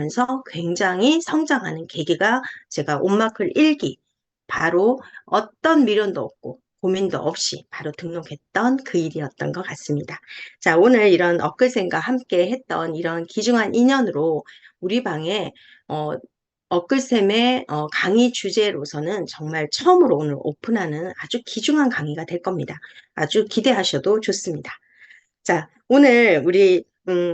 면서 굉장히 성장하는 계기가 제가 온마클 1기, 바로 어떤 미련도 없고 고민도 없이 바로 등록했던 그 일이었던 것 같습니다. 자, 오늘 이런 엇글쌤과 함께 했던 이런 귀중한 인연으로 우리 방에 어, 엇글쌤의 강의 주제로서는 정말 처음으로 오늘 오픈하는 아주 귀중한 강의가 될 겁니다. 아주 기대하셔도 좋습니다. 자, 오늘 우리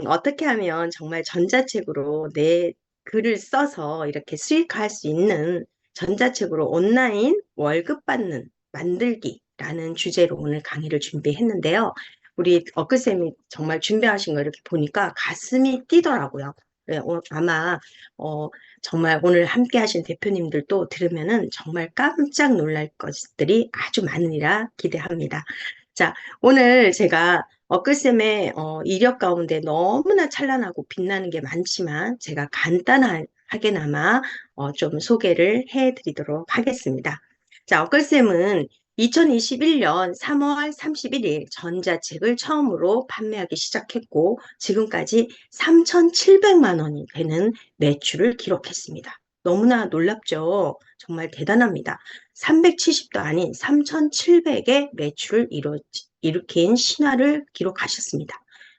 어떻게 하면 정말 전자책으로 내 글을 써서 이렇게 수익화할 수 있는 전자책으로 온라인 월급 받는 만들기라는 주제로 오늘 강의를 준비했는데요. 우리 엊글쌤이 정말 준비하신 거 이렇게 보니까 가슴이 뛰더라고요. 네, 아마 정말 오늘 함께 하신 대표님들도 들으면은 정말 깜짝 놀랄 것들이 아주 많으리라 기대합니다. 자, 오늘 제가 엊글쌤의 이력 가운데 너무나 찬란하고 빛나는 게 많지만 제가 간단하게나마 좀 소개를 해드리도록 하겠습니다. 자, 엊글쌤은 2021년 3월 31일 전자책을 처음으로 판매하기 시작했고 지금까지 3,700만 원이 되는 매출을 기록했습니다. 너무나 놀랍죠? 정말 대단합니다. 370도 아닌 3,700의 매출을 일으킨 신화를 기록하셨습니다.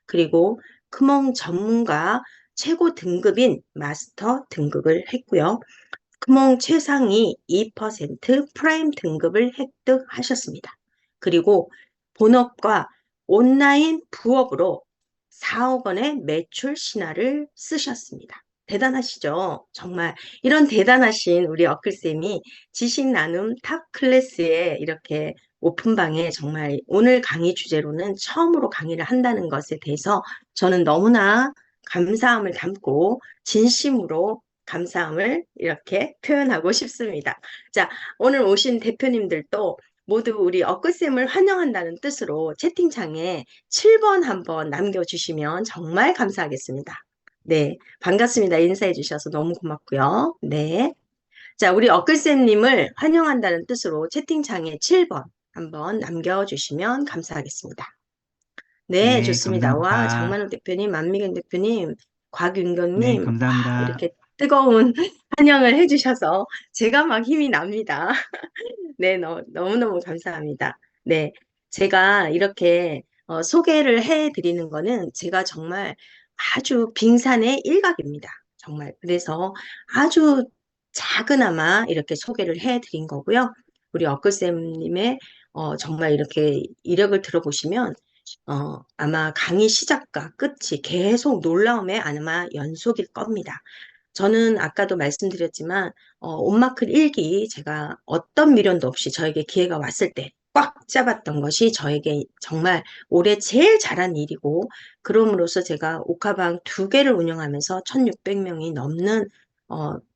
그리고 크몽 전문가 최고 등급인 마스터 등급을 했고요. 크몽 최상위 2% 프라임 등급을 획득하셨습니다. 그리고 본업과 온라인 부업으로 4억 원의 매출 신화를 쓰셨습니다. 대단하시죠? 정말 이런 대단하신 우리 어클쌤이 지식 나눔 탑 클래스에 이렇게 오픈방에 정말 오늘 강의 주제로는 처음으로 강의를 한다는 것에 대해서 저는 너무나 감사함을 담고 진심으로 감사함을 이렇게 표현하고 싶습니다. 자, 오늘 오신 대표님들도 모두 우리 엊글쌤을 환영한다는 뜻으로 채팅창에 7번 한번 남겨주시면 정말 감사하겠습니다. 네, 반갑습니다. 인사해 주셔서 너무 고맙고요. 네. 자, 우리 엊글쌤님을 환영한다는 뜻으로 채팅창에 7번 한번 남겨주시면 감사하겠습니다. 네, 네, 좋습니다. 와, 감사합니다. 장만호 대표님, 만미경 대표님, 네, 곽윤경님, 와, 감사합니다. 이렇게 뜨거운 환영을 해주셔서 제가 막 힘이 납니다. 네, 너무너무 감사합니다. 네, 제가 이렇게 소개를 해드리는 거는 제가 정말 아주 빙산의 일각입니다. 정말. 그래서 아주 작은아마 이렇게 소개를 해드린 거고요. 우리 엊글쌤님의 정말 이렇게 이력을 들어보시면 아마 강의 시작과 끝이 계속 놀라움의 아마 연속일 겁니다. 저는 아까도 말씀드렸지만, 온마클 1기 제가 어떤 미련도 없이 저에게 기회가 왔을 때 꽉 잡았던 것이 저에게 정말 올해 제일 잘한 일이고, 그럼으로써 제가 옥하방 2개를 운영하면서 1,600명이 넘는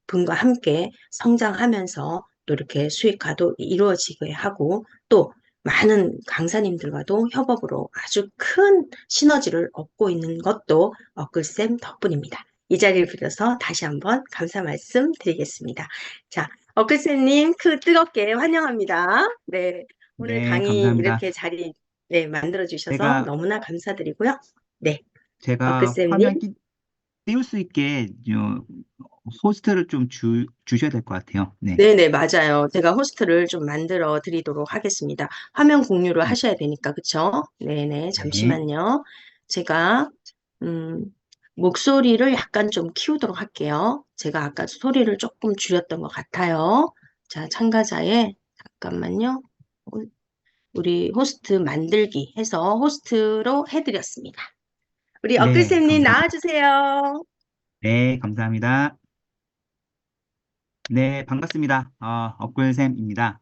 분과 함께 성장하면서 또 이렇게 수익화도 이루어지게 하고, 또 많은 강사님들과도 협업으로 아주 큰 시너지를 얻고 있는 것도 엇글쌤 덕분입니다. 이 자리를 빌어서 다시 한번 감사 말씀 드리겠습니다. 자, 엇글쌤님 뜨겁게 환영합니다. 네, 오늘 네, 강의 감사합니다. 이렇게 자리 네, 만들어 주셔서 제가, 너무나 감사드리고요. 네, 제가 엇글쌤님. 화면 띄울 수 있게 호스트를 좀 주셔야 될 것 같아요. 네. 네네, 맞아요. 제가 호스트를 좀 만들어 드리도록 하겠습니다. 화면 공유를 네. 하셔야 되니까, 그쵸? 네네, 네. 잠시만요. 제가, 음, 목소리를 약간 좀 키우도록 할게요. 제가 아까 소리를 조금 줄였던 것 같아요. 자, 참가자의, 잠깐만요. 우리 호스트 만들기 해서 호스트로 해드렸습니다. 우리 네, 엇글쌤님 감사합니다. 나와주세요. 네, 감사합니다. 네, 반갑습니다. 업글쌤입니다.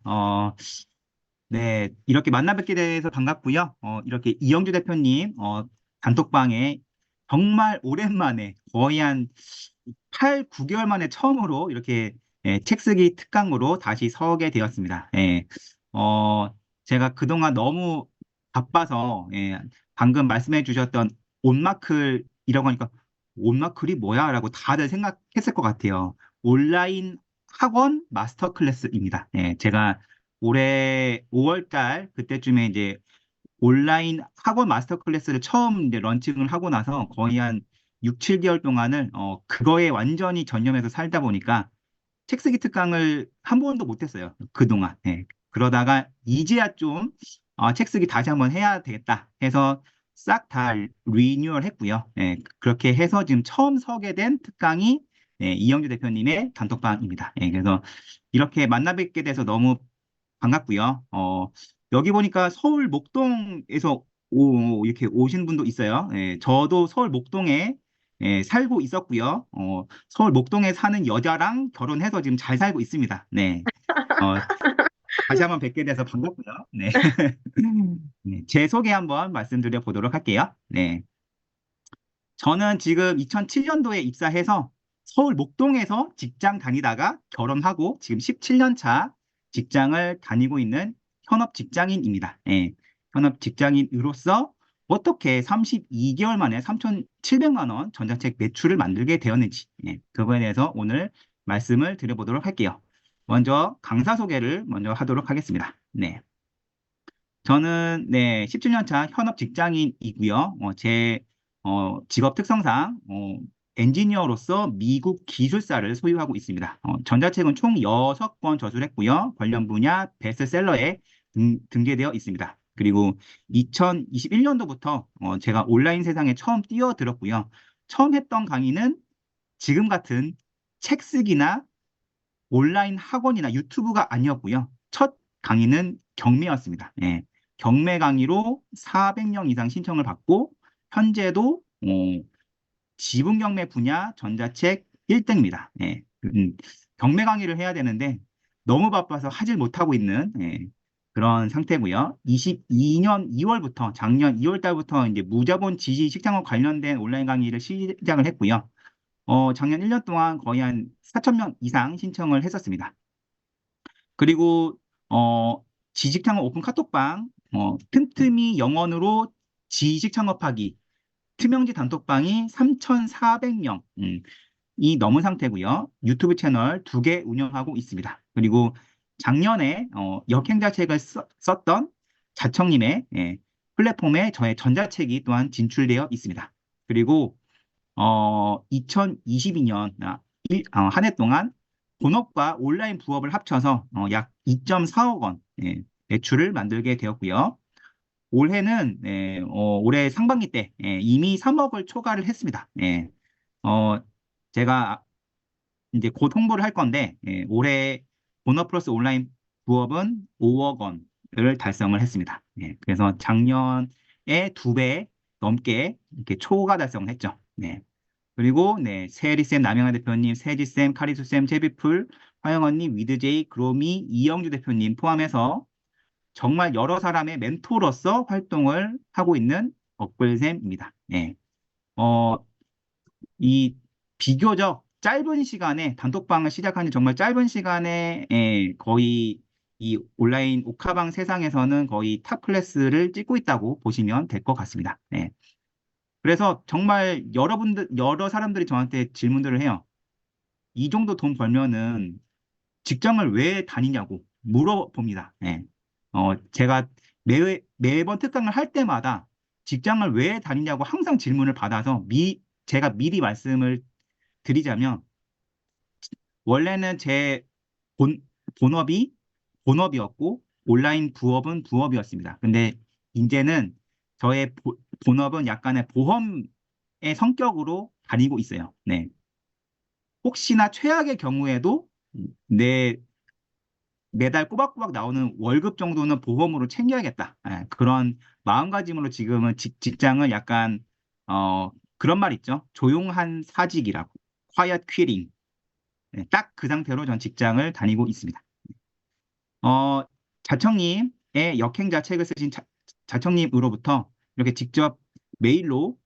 네, 이렇게 만나 뵙게 돼서 반갑고요. 이렇게 이영주 대표님, 단톡방에 정말 오랜만에 거의 한 8, 9개월 만에 처음으로 이렇게 책 쓰기 특강으로 다시 서게 되었습니다. 어, 제가 그동안 너무 바빠서 방금 말씀해 주셨던 온마클 이라고 하니까 온마클이 뭐야? 라고 다들 생각했을 것 같아요. 온라인 학원 마스터 클래스입니다. 제가 올해 5월 달 그때쯤에 이제 온라인 학원 마스터 클래스를 처음 이제 런칭을 하고 나서 거의 한 6, 7개월 동안을 그거에 완전히 전념해서 살다 보니까 책 쓰기 특강을 한 번도 못했어요. 그동안. 예. 그러다가 이제야 좀 책 쓰기 다시 한번 해야 되겠다 해서 싹 다 리뉴얼 했고요. 예. 그렇게 해서 지금 처음 서게 된 특강이 이영주 대표님의 단톡방입니다. 예. 그래서 이렇게 만나 뵙게 돼서 너무 반갑고요. 여기 보니까 서울 목동에서 이렇게 오신 분도 있어요. 예, 저도 서울 목동에 살고 있었고요. 서울 목동에 사는 여자랑 결혼해서 지금 잘 살고 있습니다. 네. 어, 다시 한번 뵙게 돼서 반갑고요. 네. 네, 제 소개 한번 말씀드려 보도록 할게요. 네. 저는 지금 2007년도에 입사해서 서울 목동에서 직장 다니다가 결혼하고 지금 17년 차 직장을 다니고 있는 현업 직장인입니다. 예, 현업 직장인으로서 어떻게 32개월 만에 3,700만 원 전자책 매출을 만들게 되었는지 그거에 대해서 오늘 말씀을 드려보도록 할게요. 먼저 강사 소개를 먼저 하도록 하겠습니다. 네. 저는 17년 차 현업 직장인이고요. 제 직업 특성상 엔지니어로서 미국 기술사를 소유하고 있습니다. 전자책은 총 6권 저술했고요. 관련 분야 베스트셀러에 등재되어 있습니다. 그리고 2021년도부터 제가 온라인 세상에 처음 뛰어들었고요. 처음 했던 강의는 지금 같은 책 쓰기나 온라인 학원이나 유튜브가 아니었고요. 첫 강의는 경매였습니다. 예. 경매 강의로 400명 이상 신청을 받고 현재도 지분 경매 분야 전자책 1등입니다. 예. 경매 강의를 해야 되는데 너무 바빠서 하질 못하고 있는 그런 상태고요. 22년 2월부터 작년 2월 달부터 이제 무자본 지식 식창업 관련된 온라인 강의를 시작을 했고요. 작년 1년 동안 거의 한 4,000명 이상 신청을 했었습니다. 그리고 지식 창업 오픈 카톡방 틈틈이 영원으로 지식 창업하기 투명지 단톡방이 3,400명 이 넘은 상태고요. 유튜브 채널 2개 운영하고 있습니다. 그리고 작년에 역행자 책을 썼던 자청님의 플랫폼에 저의 전자책이 또한 진출되어 있습니다. 그리고 2022년 한 해 동안 본업과 온라인 부업을 합쳐서 약 2.4억 원 매출을 만들게 되었고요. 올해는 올해 상반기 때 이미 3억을 초과를 했습니다. 어, 제가 이제 곧 홍보를 할 건데 올해 본업 플러스 온라인 부업은 5억 원을 달성을 했습니다. 그래서 작년에 2배 넘게 이렇게 초과 달성을 했죠. 그리고 세리쌤, 남영아 대표님, 세지쌤, 카리수쌤, 제비풀, 화영 언니, 위드제이, 그로미, 이영주 대표님 포함해서 정말 여러 사람의 멘토로서 활동을 하고 있는 억글쌤입니다. 어, 이 비교적 짧은 시간에 단톡방을 시작한 지 정말 짧은 시간에 거의 이 온라인 옥하방 세상에서는 거의 탑 클래스를 찍고 있다고 보시면 될 것 같습니다. 그래서 정말 여러 사람들이 저한테 질문들을 해요. 이 정도 돈 벌면은 직장을 왜 다니냐고 물어봅니다. 제가 매번 특강을 할 때마다 직장을 왜 다니냐고 항상 질문을 받아서 제가 미리 말씀을 드리자면 원래는 제 본, 본업이 본업이었고 온라인 부업은 부업이었습니다. 근데 이제는 저의 본업은 약간의 보험의 성격으로 다니고 있어요. 혹시나 최악의 경우에도 내 매달 꼬박꼬박 나오는 월급 정도는 보험으로 챙겨야겠다. 그런 마음가짐으로 지금은 직장을 약간 그런 말 있죠. 조용한 사직이라고. quiet quitting. 딱 그 상태로 전 직장을 다니고 있습니다. 어, 자청님의 역행자 책을 쓰신 자청님으로부터 이렇게 직접 메일로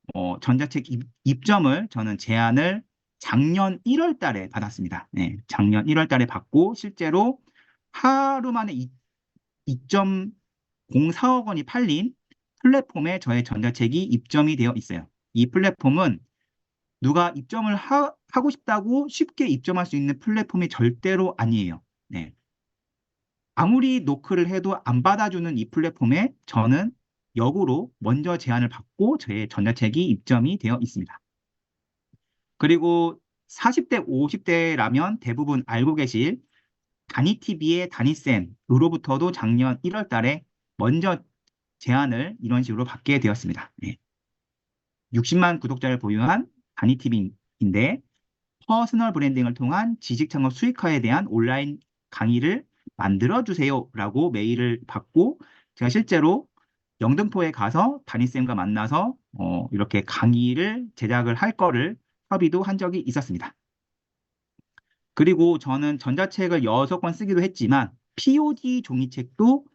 전자책 입점을 저는 제안을 작년 1월 달에 받았습니다. 작년 1월 달에 받고 실제로 하루 만에 2.04억 원이 팔린 플랫폼에 저의 전자책이 입점이 되어 있어요. 이 플랫폼은 누가 입점을 하고 싶다고 쉽게 입점할 수 있는 플랫폼이 절대로 아니에요. 아무리 노크를 해도 안 받아주는 이 플랫폼에 저는 역으로 먼저 제안을 받고 저의 전자책이 입점이 되어 있습니다. 그리고 40대, 50대라면 대부분 알고 계실 다니TV의 다니쌤으로부터도 작년 1월 달에 먼저 제안을 이런 식으로 받게 되었습니다. 60만 구독자를 보유한 다니TV인데 퍼스널 브랜딩을 통한 지식 창업 수익화에 대한 온라인 강의를 만들어 주세요라고 메일을 받고 제가 실제로 영등포에 가서 담임쌤과 만나서 이렇게 강의를 제작을 할 거를 협의도 한 적이 있었습니다. 그리고 저는 전자책을 6권 쓰기도 했지만 POD 종이책도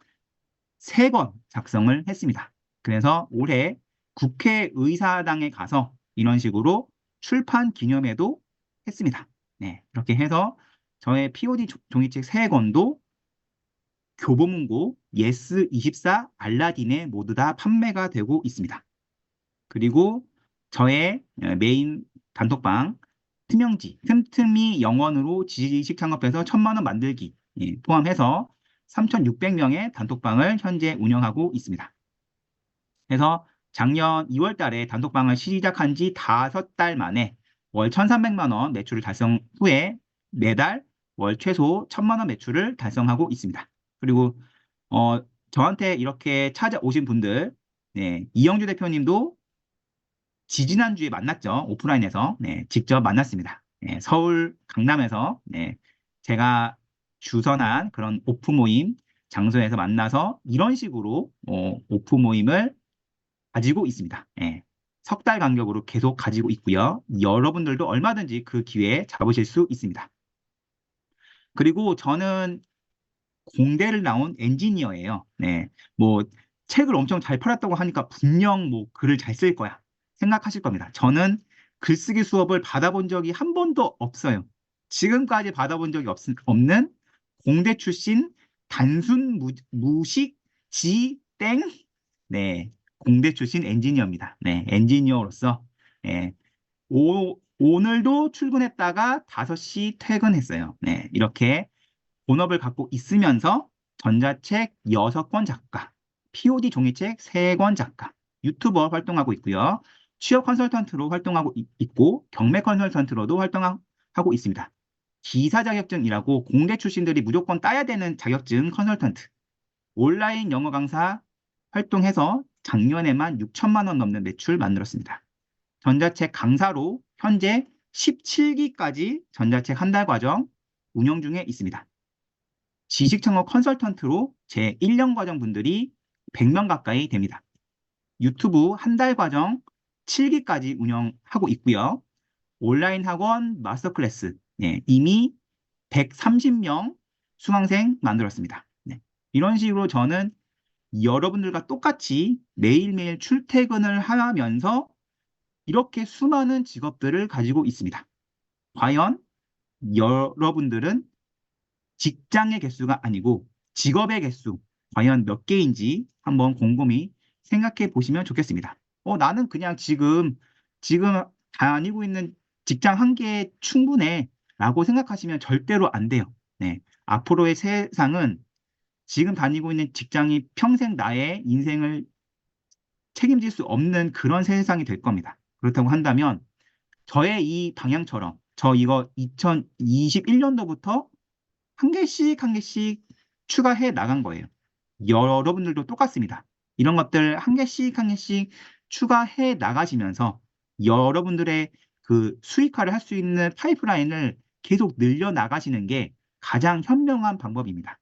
3권 작성을 했습니다. 그래서 올해 국회의사당에 가서 이런 식으로 출판 기념회도 했습니다. 네, 이렇게 해서 저의 POD 종이책 3권도 교보문고, 예스24, 알라딘에 모두 다 판매가 되고 있습니다. 그리고 저의 메인 단톡방 틈형지, 틈틈이 영원으로 지식 창업해서 1,000만 원 만들기 포함해서 3,600명의 단톡방을 현재 운영하고 있습니다. 그래서 작년 2월 달에 단톡방을 시작한 지 5달 만에 월 1,300만 원 매출을 달성 후에 매달 월 최소 1,000만 원 매출을 달성하고 있습니다. 그리고 저한테 이렇게 찾아오신 분들, 네, 이영주 대표님도 지지난주에 만났죠. 오프라인에서. 네, 직접 만났습니다. 네, 서울 강남에서 제가 주선한 그런 오프 모임 장소에서 만나서 이런 식으로 오프 모임을 가지고 있습니다. 석 달 간격으로 계속 가지고 있고요. 여러분들도 얼마든지 그 기회에 잡으실 수 있습니다. 그리고 저는 공대를 나온 엔지니어예요. 네, 뭐 책을 엄청 잘 팔았다고 하니까 분명 뭐 글을 잘 쓸 거야 생각하실 겁니다. 저는 글쓰기 수업을 받아본 적이 한 번도 없어요. 지금까지 받아본 적이 없는 공대 출신 단순 무식 지땡 네, 공대 출신 엔지니어입니다. 네, 엔지니어로서 오늘도 출근했다가 5시 퇴근했어요. 네, 이렇게 본업을 갖고 있으면서 전자책 6권 작가, POD 종이책 3권 작가, 유튜버 활동하고 있고요. 취업 컨설턴트로 활동하고 있고 경매 컨설턴트로도 활동하고 있습니다. 기사 자격증이라고 공대 출신들이 무조건 따야 되는 자격증 컨설턴트, 온라인 영어 강사 활동해서 작년에만 6천만 원 넘는 매출 만들었습니다. 전자책 강사로 현재 17기까지 전자책 한 달 과정 운영 중에 있습니다. 지식창업 컨설턴트로 제 1년 과정 분들이 100명 가까이 됩니다. 유튜브 한 달 과정 7기까지 운영하고 있고요. 온라인 학원 마스터 클래스 이미 130명 수강생 만들었습니다. 이런 식으로 저는 여러분들과 똑같이 매일매일 출퇴근을 하면서 이렇게 수많은 직업들을 가지고 있습니다. 과연 여러분들은 직장의 개수가 아니고 직업의 개수 과연 몇 개인지 한번 곰곰이 생각해 보시면 좋겠습니다. 나는 그냥 지금 다니고 있는 직장 한 개에 충분해 라고 생각하시면 절대로 안 돼요. 네. 앞으로의 세상은 지금 다니고 있는 직장이 평생 나의 인생을 책임질 수 없는 그런 세상이 될 겁니다. 그렇다고 한다면 저의 이 방향처럼 저 이거 2021년도부터 한 개씩 한 개씩 추가해 나간 거예요. 여러분들도 똑같습니다. 이런 것들 한 개씩 한 개씩 추가해 나가시면서 여러분들의 그 수익화를 할 수 있는 파이프라인을 계속 늘려 나가시는 게 가장 현명한 방법입니다.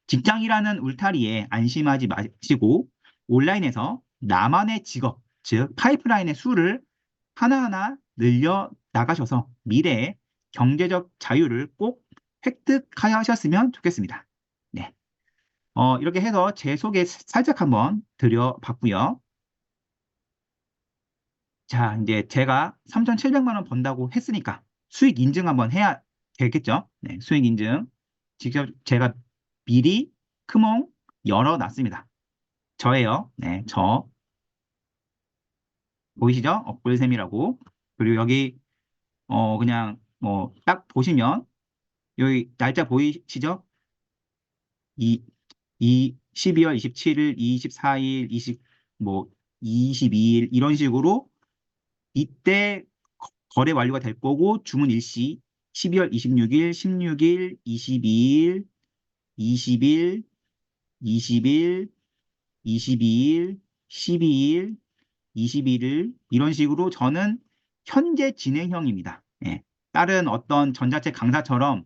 직장이라는 울타리에 안심하지 마시고 온라인에서 나만의 직업, 즉 파이프라인의 수를 하나하나 늘려 나가셔서 미래의 경제적 자유를 꼭 획득하셨으면 좋겠습니다. 네. 이렇게 해서 제 소개 살짝 한번 드려봤고요. 자, 이제 제가 3,700만 원 번다고 했으니까 수익 인증 한번 해야 되겠죠? 네, 수익 인증. 직접 제가 미리 크몽 열어놨습니다. 저예요. 네, 저. 보이시죠? 억불샘이라고. 그리고 여기, 그냥, 딱 보시면, 여기 날짜 보이시죠? 이, 12월 27일, 24일, 22일, 이런 식으로 이때 거래 완료가 될 거고 주문 일시 12월 26일, 16일, 22일, 20일, 20일, 22일, 12일, 21일 이런 식으로 저는 현재 진행형입니다. 예. 다른 어떤 전자책 강사처럼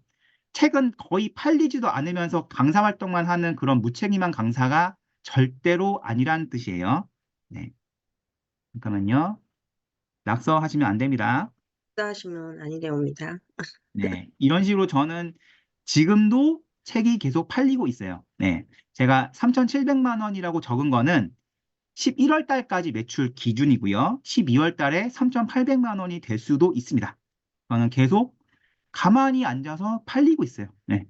책은 거의 팔리지도 않으면서 강사 활동만 하는 그런 무책임한 강사가 절대로 아니라는 뜻이에요. 네. 잠깐만요. 낙서하시면 안 됩니다. 하시면 아니래옵니다. 네. 이런 식으로 저는 지금도 책이 계속 팔리고 있어요. 네. 제가 3,700만 원이라고 적은 거는 11월 달까지 매출 기준이고요. 12월 달에 3,800만 원이 될 수도 있습니다. 저는 계속 가만히 앉아서 팔리고 있어요. 네.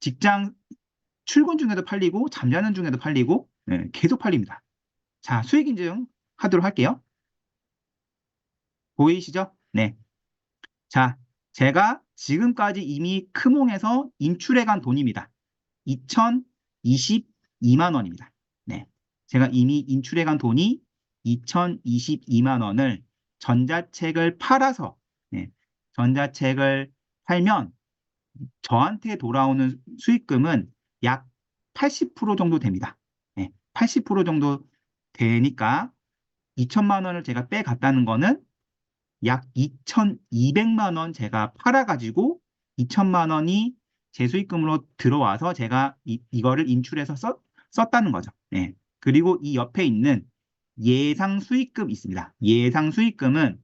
직장 출근 중에도 팔리고 잠자는 중에도 팔리고 네, 계속 팔립니다. 자, 수익 인증 하도록 할게요. 보이시죠? 네. 자, 제가 지금까지 이미 크몽에서 인출해간 돈입니다. 2,022만 원입니다. 네. 제가 이미 인출해간 돈이 2,022만 원을 전자책을 팔아서, 네. 전자책을 팔면 저한테 돌아오는 수익금은 약 80% 정도 됩니다. 네. 80% 정도 되니까 2천만 원을 제가 빼갔다는 거는 약 2,200만 원 제가 팔아가지고 2천만 원이 제 수익금으로 들어와서 제가 이거를 인출해서 썼다는 거죠. 네. 그리고 이 옆에 있는 예상 수익금 있습니다. 예상 수익금은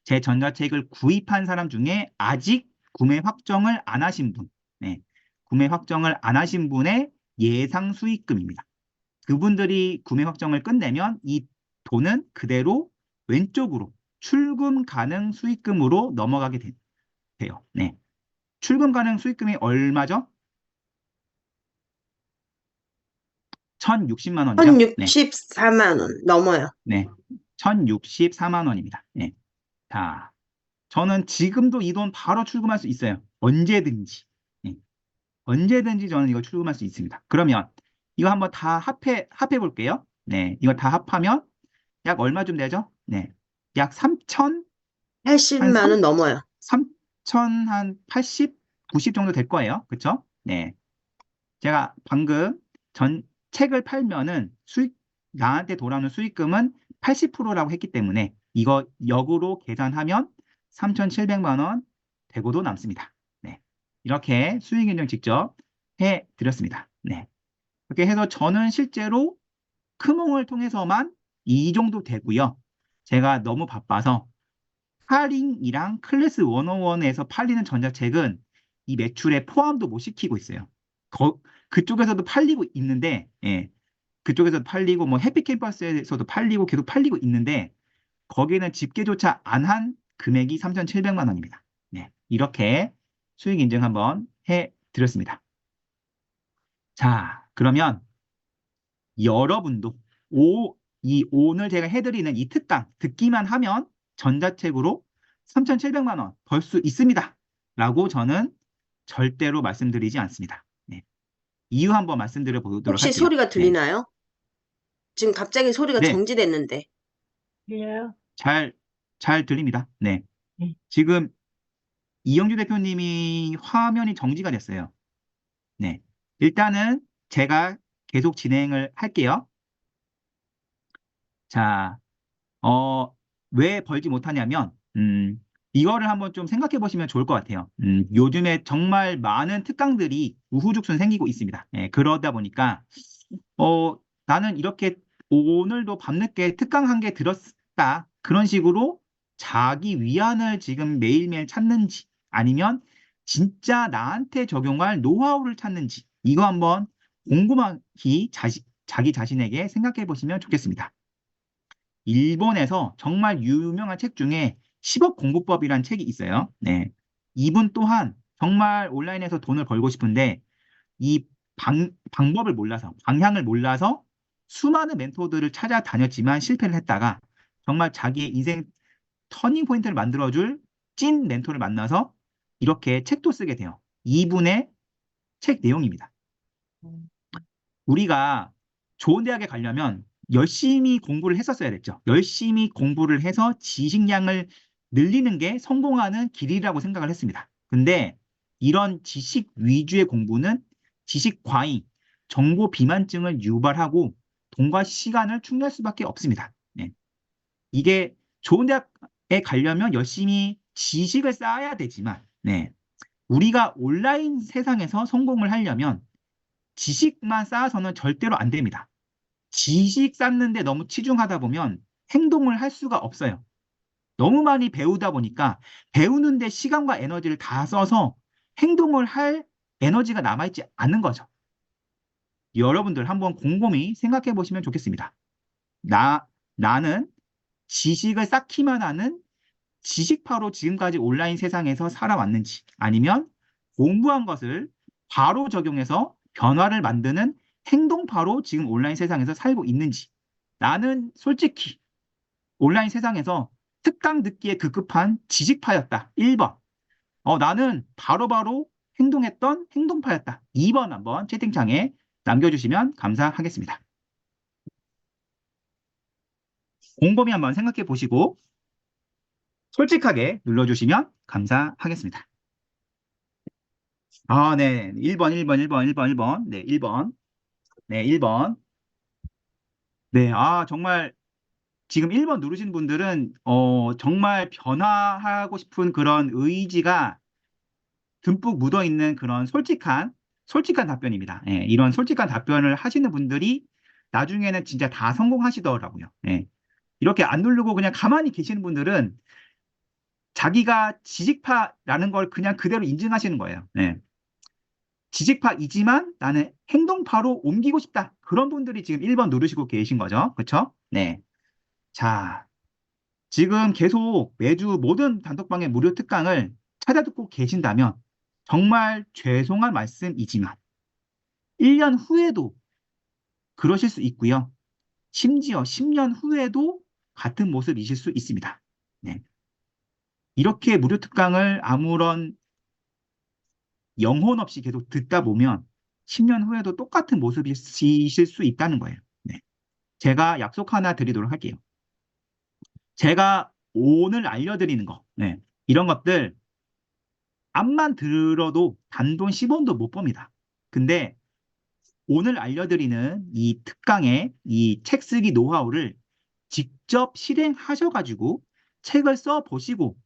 제 전자책을 구입한 사람 중에 아직 구매 확정을 안 하신 분, 네. 구매 확정을 안 하신 분의 예상 수익금입니다. 그분들이 구매 확정을 끝내면 이 돈은 그대로 왼쪽으로 출금 가능 수익금으로 넘어가게 돼요. 네. 출금 가능 수익금이 얼마죠? 1,060만 원이죠? 네. 1,064만 원 넘어요. 네. 1,064만 원입니다. 네. 자, 저는 지금도 이 돈 바로 출금할 수 있어요. 언제든지. 네. 언제든지 저는 이거 출금할 수 있습니다. 그러면 이거 한번 다 합해 볼게요. 네. 이거 다 합하면 약 얼마쯤 되죠? 네. 약 3천, 한 80만 3, 원 넘어요. 3천 한 80, 90 정도 될 거예요. 그쵸? 네. 제가 방금 전 책을 팔면은 나한테 돌아오는 수익금은 80%라고 했기 때문에 이거 역으로 계산하면 3,700만 원 되고도 남습니다. 네. 이렇게 수익 인증 직접 해 드렸습니다. 네. 이렇게 해서 저는 실제로 크몽을 통해서만 이 정도 되고요. 제가 너무 바빠서 카링이랑 클래스 101에서 팔리는 전자책은 이 매출에 포함도 못 시키고 있어요. 그쪽에서도 팔리고 있는데, 예, 그쪽에서도 팔리고, 뭐, 해피캠퍼스에서도 팔리고, 계속 팔리고 있는데, 거기는 집계조차 안 한 금액이 3,700만 원입니다. 네, 이렇게 수익 인증 한번 해 드렸습니다. 자, 그러면 여러분도 오늘 제가 해드리는 이 특강 듣기만 하면 전자책으로 3,700만 원 벌 수 있습니다. 라고 저는 절대로 말씀드리지 않습니다. 네. 이유 한번 말씀드려 보도록 혹시 할게요. 소리가 네. 들리나요? 지금 갑자기 소리가 네. 정지됐는데. 들려요? 잘 들립니다. 네. 네. 지금 이영주 대표님이 화면이 정지가 됐어요. 네. 일단은 제가 계속 진행을 할게요. 자, 왜 벌지 못하냐면, 이거를 한번 좀 생각해 보시면 좋을 것 같아요. 요즘에 정말 많은 특강들이 우후죽순 생기고 있습니다. 예, 그러다 보니까, 어, 나는 이렇게 오늘도 밤늦게 특강 한 개 들었다. 그런 식으로 자기 위안을 지금 매일매일 찾는지, 아니면 진짜 나한테 적용할 노하우를 찾는지, 이거 한번 곰곰이 자기 자신에게 생각해 보시면 좋겠습니다. 일본에서 정말 유명한 책 중에 10억 공부법이라는 책이 있어요. 네. 이분 또한 정말 온라인에서 돈을 벌고 싶은데 이 방법을 몰라서, 방향을 몰라서 수많은 멘토들을 찾아다녔지만 실패를 했다가 정말 자기의 인생 터닝 포인트를 만들어줄 찐 멘토를 만나서 이렇게 책도 쓰게 돼요. 이분의 책 내용입니다. 우리가 좋은 대학에 가려면 열심히 공부를 했었어야 됐죠. 열심히 공부를 해서 지식량을 늘리는 게 성공하는 길이라고 생각을 했습니다. 근데 이런 지식 위주의 공부는 지식 과잉, 정보 비만증을 유발하고 돈과 시간을 축내할 수밖에 없습니다. 네. 이게 좋은 대학에 가려면 열심히 지식을 쌓아야 되지만, 네. 우리가 온라인 세상에서 성공을 하려면 지식만 쌓아서는 절대로 안 됩니다. 지식 쌓는데 너무 치중하다 보면 행동을 할 수가 없어요. 너무 많이 배우다 보니까 배우는데 시간과 에너지를 다 써서 행동을 할 에너지가 남아있지 않는 거죠. 여러분들 한번 곰곰이 생각해 보시면 좋겠습니다. 나는 지식을 쌓기만 하는 지식파로 지금까지 온라인 세상에서 살아왔는지, 아니면 공부한 것을 바로 적용해서 변화를 만드는 행동파로 지금 온라인 세상에서 살고 있는지. 나는 솔직히 온라인 세상에서 특강 듣기에 급급한 지식파였다. 1번. 나는 바로바로 행동했던 행동파였다. 2번 한번 채팅창에 남겨주시면 감사하겠습니다. 곰곰이 한번 생각해 보시고 솔직하게 눌러주시면 감사하겠습니다. 네. 1번, 1번, 1번, 1번, 1번. 네, 1번. 네, 1번. 네, 정말 지금 1번 누르신 분들은 정말 변화하고 싶은 그런 의지가 듬뿍 묻어있는 그런 솔직한 답변입니다. 예, 이런 솔직한 답변을 하시는 분들이 나중에는 진짜 다 성공하시더라고요. 예. 이렇게 안 누르고 그냥 가만히 계시는 분들은 자기가 지식파라는 걸 그냥 그대로 인증하시는 거예요. 예. 지식파이지만 나는 행동파로 옮기고 싶다. 그런 분들이 지금 1번 누르시고 계신 거죠. 그렇죠? 네. 자, 지금 계속 매주 모든 단톡방의 무료 특강을 찾아듣고 계신다면 정말 죄송한 말씀이지만 1년 후에도 그러실 수 있고요. 심지어 10년 후에도 같은 모습이실 수 있습니다. 네. 이렇게 무료 특강을 아무런 영혼 없이 계속 듣다 보면 10년 후에도 똑같은 모습이실 수 있다는 거예요. 네. 제가 약속 하나 드리도록 할게요. 제가 오늘 알려드리는 거, 네. 이런 것들 앞만 들어도 단돈 10원도 못 법니다. 근데 오늘 알려드리는 이 특강의 이 책 쓰기 노하우를 직접 실행하셔가지고 책을 써보시고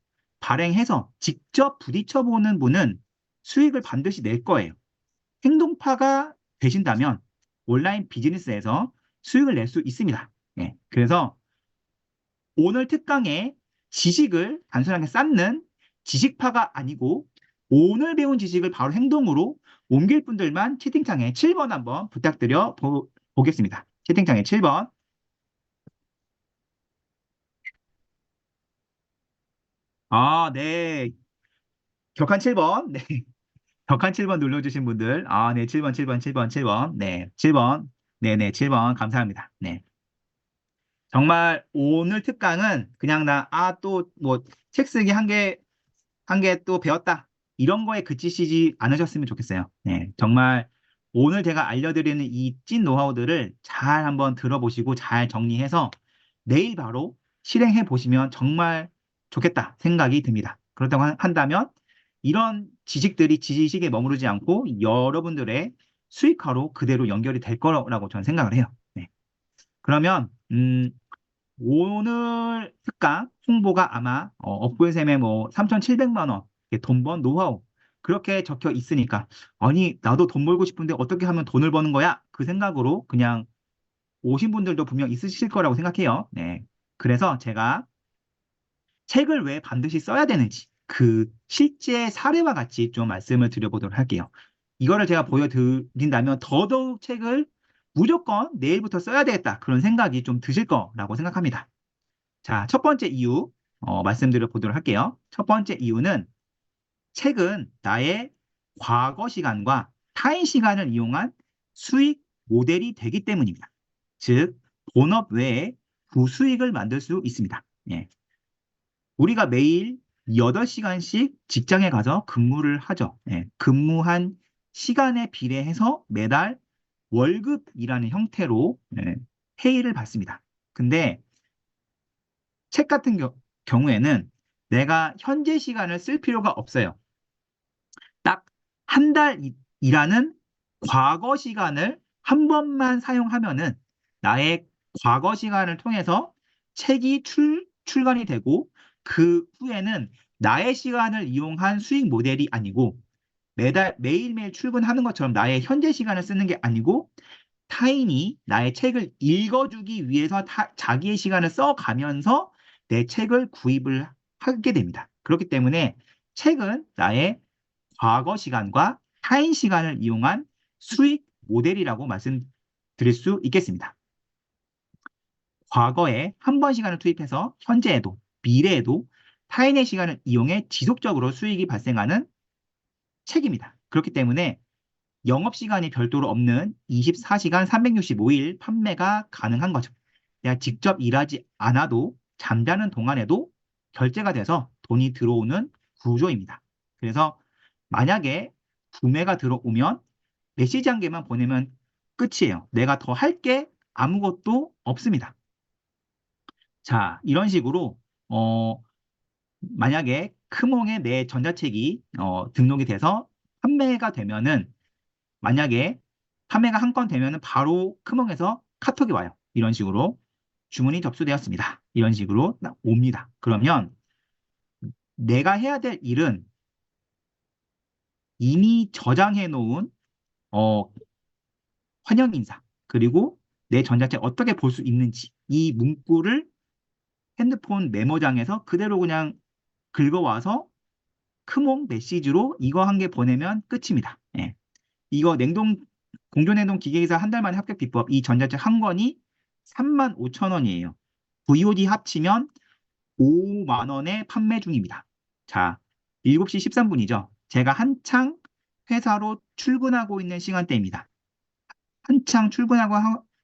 발행해서 직접 부딪혀보는 분은 수익을 반드시 낼 거예요. 행동파가 되신다면 온라인 비즈니스에서 수익을 낼 수 있습니다. 네, 그래서 오늘 특강의 지식을 단순하게 쌓는 지식파가 아니고 오늘 배운 지식을 바로 행동으로 옮길 분들만 채팅창에 7번 한번 부탁드려 보겠습니다. 채팅창에 7번. 네. 격한 7번. 네. 격한 7번 눌러주신 분들. 네. 7번, 7번, 7번, 7번. 네. 7번. 네네. 7번. 감사합니다. 네. 정말 오늘 특강은 그냥 또 뭐 책 쓰기 한 개 또 배웠다. 이런 거에 그치시지 않으셨으면 좋겠어요. 네. 정말 오늘 제가 알려드리는 이 찐 노하우들을 잘 한번 들어보시고 잘 정리해서 내일 바로 실행해 보시면 정말 좋겠다 생각이 듭니다. 그렇다고 한다면 이런 지식들이 지식에 머무르지 않고 여러분들의 수익화로 그대로 연결이 될 거라고 저는 생각을 해요. 네. 그러면 오늘 특강 홍보가 아마 업글샘에 뭐 3,700만 원 돈 번 노하우 그렇게 적혀 있으니까 아니 나도 돈 벌고 싶은데 어떻게 하면 돈을 버는 거야? 그 생각으로 그냥 오신 분들도 분명 있으실 거라고 생각해요. 네. 그래서 제가 책을 왜 반드시 써야 되는지 그 실제 사례와 같이 좀 말씀을 드려보도록 할게요. 이거를 제가 보여드린다면 더더욱 책을 무조건 내일부터 써야 되겠다 그런 생각이 좀 드실 거라고 생각합니다. 자, 첫 번째 이유 말씀드려 보도록 할게요. 첫 번째 이유는 책은 나의 과거 시간과 타인 시간을 이용한 수익 모델이 되기 때문입니다. 즉, 본업 외에 부수익을 만들 수 있습니다. 예. 우리가 매일 8시간씩 직장에 가서 근무를 하죠. 예. 근무한 시간에 비례해서 매달 월급이라는 형태로 페이를 받습니다. 근데 책 같은 경우에는 내가 현재 시간을 쓸 필요가 없어요. 딱 한 달 일하는 과거 시간을 한 번만 사용하면은 나의 과거 시간을 통해서 책이 출간이 되고 그 후에는 나의 시간을 이용한 수익 모델이 아니고 매일매일 출근하는 것처럼 나의 현재 시간을 쓰는 게 아니고 타인이 나의 책을 읽어주기 위해서 자기의 시간을 써가면서 내 책을 구입을 하게 됩니다. 그렇기 때문에 책은 나의 과거 시간과 타인 시간을 이용한 수익 모델이라고 말씀드릴 수 있겠습니다. 과거에 한 번 시간을 투입해서 현재에도 미래에도 타인의 시간을 이용해 지속적으로 수익이 발생하는 책입니다. 그렇기 때문에 영업시간이 별도로 없는 24시간 365일 판매가 가능한 거죠. 내가 직접 일하지 않아도 잠자는 동안에도 결제가 돼서 돈이 들어오는 구조입니다. 그래서 만약에 구매가 들어오면 메시지 한 개만 보내면 끝이에요. 내가 더 할 게 아무것도 없습니다. 자, 이런 식으로 만약에 크몽에 내 전자책이 등록이 돼서 판매가 되면은 만약에 판매가 한 건 되면은 바로 크몽에서 카톡이 와요. 이런 식으로 주문이 접수되었습니다. 이런 식으로 옵니다. 그러면 내가 해야 될 일은 이미 저장해 놓은 어, 환영 인사 그리고 내 전자책 어떻게 볼 수 있는지 이 문구를 핸드폰 메모장에서 그대로 그냥 긁어와서 크몽 메시지로 이거 한 개 보내면 끝입니다. 예. 이거 공조냉동 기계기사 한 달 만에 합격 비법 이 전자책 한 권이 35,000원이에요. VOD 합치면 5만 원에 판매 중입니다. 자, 7시 13분이죠. 제가 한창 회사로 출근하고 있는 시간대입니다. 한창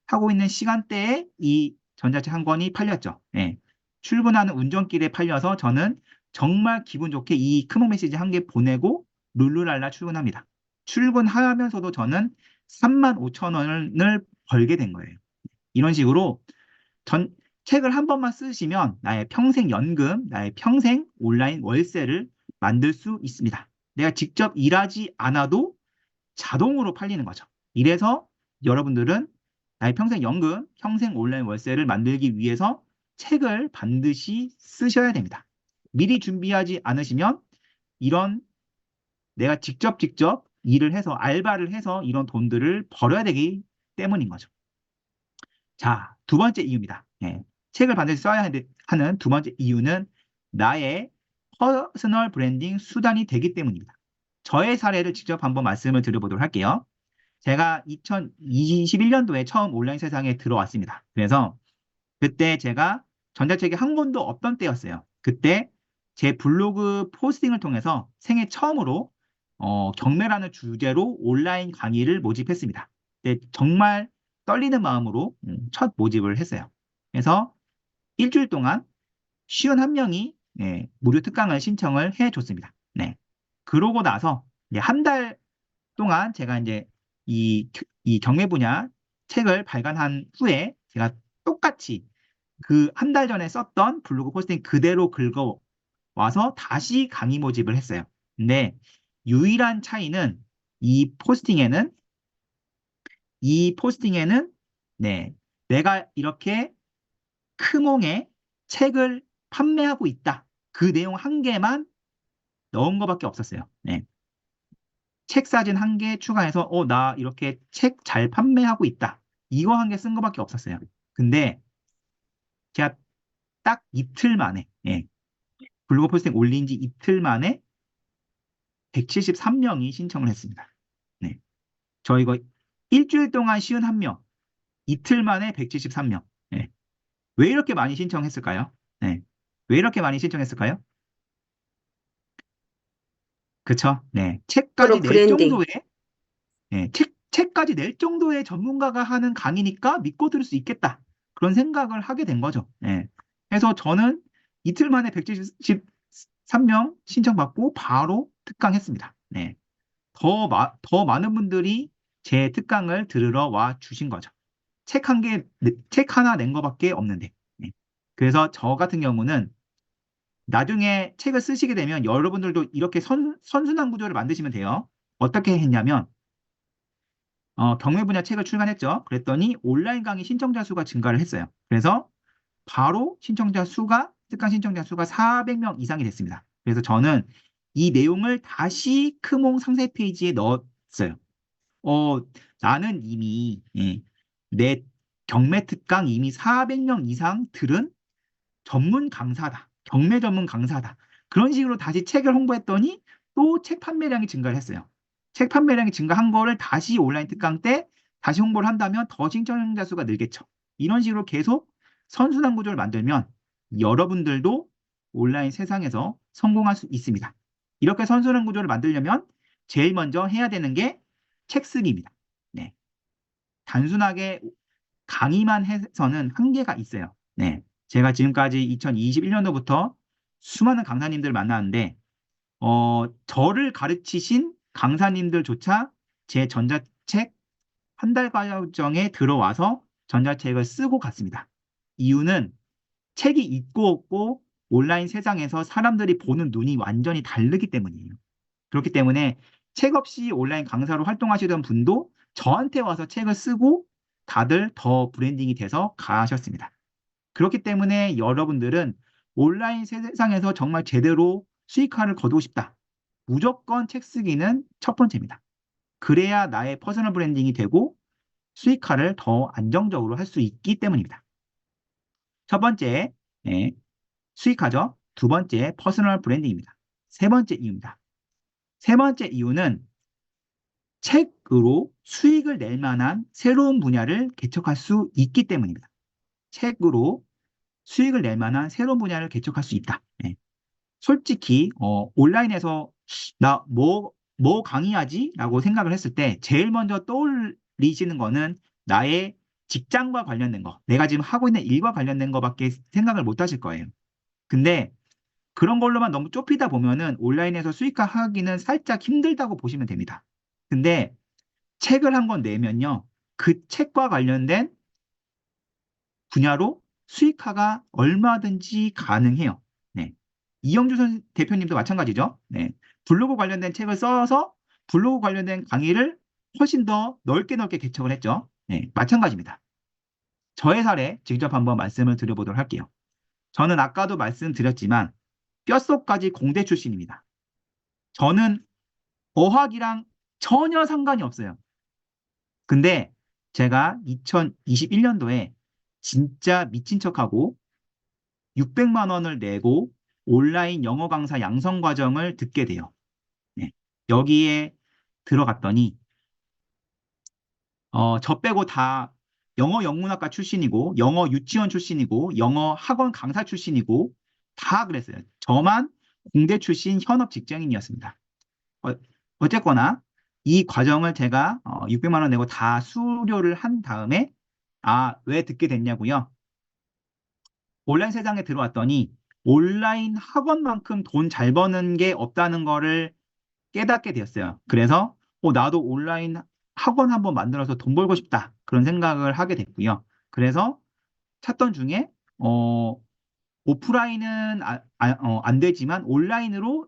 하고 있는 시간대에 이 전자책 한 권이 팔렸죠. 예. 출근하는 운전길에 팔려서 저는 정말 기분 좋게 이 크몽 메시지 한 개 보내고 룰루랄라 출근합니다. 출근하면서도 저는 35,000원을 벌게 된 거예요. 이런 식으로 책을 한 번만 쓰시면 나의 평생 연금, 나의 평생 온라인 월세를 만들 수 있습니다. 내가 직접 일하지 않아도 자동으로 팔리는 거죠. 이래서 여러분들은 나의 평생 연금, 평생 온라인 월세를 만들기 위해서 책을 반드시 쓰셔야 됩니다. 미리 준비하지 않으시면 이런 내가 직접 일을 해서 알바를 해서 이런 돈들을 벌어야 되기 때문인 거죠. 자, 두 번째 이유입니다. 예, 책을 반드시 써야 하는 두 번째 이유는 나의 퍼스널 브랜딩 수단이 되기 때문입니다. 저의 사례를 직접 한번 말씀을 드려보도록 할게요. 제가 2021년도에 처음 온라인 세상에 들어왔습니다. 그래서 그때 제가 전자책이 한 권도 없던 때였어요. 그때 제 블로그 포스팅을 통해서 생애 처음으로 경매라는 주제로 온라인 강의를 모집했습니다. 정말 떨리는 마음으로 첫 모집을 했어요. 그래서 일주일 동안 51명이 무료 특강을 신청을 해줬습니다. 네. 그러고 나서 한 달 동안 제가 이제 이 경매 분야 책을 발간한 후에 제가 똑같이 그 한 달 전에 썼던 블로그 포스팅 그대로 긁어와서 다시 강의 모집을 했어요. 근데 유일한 차이는 이 포스팅에는 네, 내가 이렇게 크몽에 책을 판매하고 있다. 그 내용 한 개만 넣은 것밖에 없었어요. 네. 책 사진 한 개 추가해서 나 이렇게 책 잘 판매하고 있다. 이거 한 개 쓴 것밖에 없었어요. 근데 제가 딱 이틀 만에 블로그 포스팅 올린 지 이틀 만에 173명이 신청을 했습니다. 네. 저 이거 일주일 동안 51명, 이틀 만에 173명. 네. 왜 이렇게 많이 신청했을까요? 네. 왜 이렇게 많이 신청했을까요? 그쵸? 네. 프로 브랜딩. 책까지 낼 정도의 전문가가 하는 강의니까 믿고 들을 수 있겠다. 그런 생각을 하게 된 거죠. 네. 그래서 저는 이틀 만에 173명 신청받고 바로 특강했습니다. 네. 더 많은 분들이 제 특강을 들으러 와 주신 거죠. 책 하나 낸 거밖에 없는데. 네. 그래서 저 같은 경우는 나중에 책을 쓰시게 되면 여러분들도 이렇게 선순환 구조를 만드시면 돼요. 어떻게 했냐면 경매 분야 책을 출간했죠. 그랬더니 온라인 강의 신청자 수가 증가를 했어요. 그래서 바로 특강 신청자 수가 400명 이상이 됐습니다. 그래서 저는 이 내용을 다시 크몽 상세 페이지에 넣었어요. 어, 나는 이미 내 경매 특강 이미 400명 이상 들은 전문 강사다. 경매 전문 강사다. 그런 식으로 다시 책을 홍보했더니 또 책 판매량이 증가를 했어요. 책 판매량이 증가한 거를 다시 온라인 특강 때 다시 홍보를 한다면 더 신청자 수가 늘겠죠. 이런 식으로 계속 선순환 구조를 만들면 여러분들도 온라인 세상에서 성공할 수 있습니다. 이렇게 선순환 구조를 만들려면 제일 먼저 해야 되는 게 책 쓰기입니다. 네. 단순하게 강의만 해서는 한계가 있어요. 네. 제가 지금까지 2021년도부터 수많은 강사님들 만났는데, 저를 가르치신 강사님들조차 제 전자책 한 달 과정에 들어와서 전자책을 쓰고 갔습니다. 이유는 책이 있고 없고 온라인 세상에서 사람들이 보는 눈이 완전히 다르기 때문이에요. 그렇기 때문에 책 없이 온라인 강사로 활동하시던 분도 저한테 와서 책을 쓰고 다들 더 브랜딩이 돼서 가셨습니다. 그렇기 때문에 여러분들은 온라인 세상에서 정말 제대로 수익화를 거두고 싶다. 무조건 책 쓰기는 첫 번째입니다. 그래야 나의 퍼스널 브랜딩이 되고 수익화를 더 안정적으로 할 수 있기 때문입니다. 첫 번째, 수익화죠. 두 번째, 퍼스널 브랜딩입니다. 세 번째 이유입니다. 세 번째 이유는 책으로 수익을 낼 만한 새로운 분야를 개척할 수 있기 때문입니다. 책으로 수익을 낼 만한 새로운 분야를 개척할 수 있다. 솔직히 온라인에서 나 뭐 강의하지? 라고 생각을 했을 때 제일 먼저 떠올리시는 거는 나의 직장과 관련된 거, 내가 지금 하고 있는 일과 관련된 거밖에 생각을 못 하실 거예요. 근데 그런 걸로만 너무 좁히다 보면은 온라인에서 수익화하기는 살짝 힘들다고 보시면 됩니다. 근데 책을 한 권 내면요. 그 책과 관련된 분야로 수익화가 얼마든지 가능해요. 네. 이영주 대표님도 마찬가지죠. 네. 블로그 관련된 책을 써서 블로그 관련된 강의를 훨씬 더 넓게 개척을 했죠. 네. 마찬가지입니다. 저의 사례 직접 한번 말씀을 드려보도록 할게요. 저는 아까도 말씀드렸지만 뼛속까지 공대 출신입니다. 저는 어학이랑 전혀 상관이 없어요. 근데 제가 2021년도에 진짜 미친 척하고 600만 원을 내고 온라인 영어 강사 양성 과정을 듣게 돼요. 네. 여기에 들어갔더니 저 빼고 다 영어 영문학과 출신이고 영어 유치원 출신이고 영어 학원 강사 출신이고 다 그랬어요. 저만 공대 출신 현업 직장인이었습니다. 어, 어쨌거나 이 과정을 제가 600만 원 내고 다 수료를 한 다음에 왜 듣게 됐냐고요? 온라인 세상에 들어왔더니 온라인 학원만큼 돈 잘 버는 게 없다는 거를 깨닫게 되었어요. 그래서 나도 온라인 학원 한번 만들어서 돈 벌고 싶다. 그런 생각을 하게 됐고요. 그래서 찾던 중에 오프라인은 안 되지만 온라인으로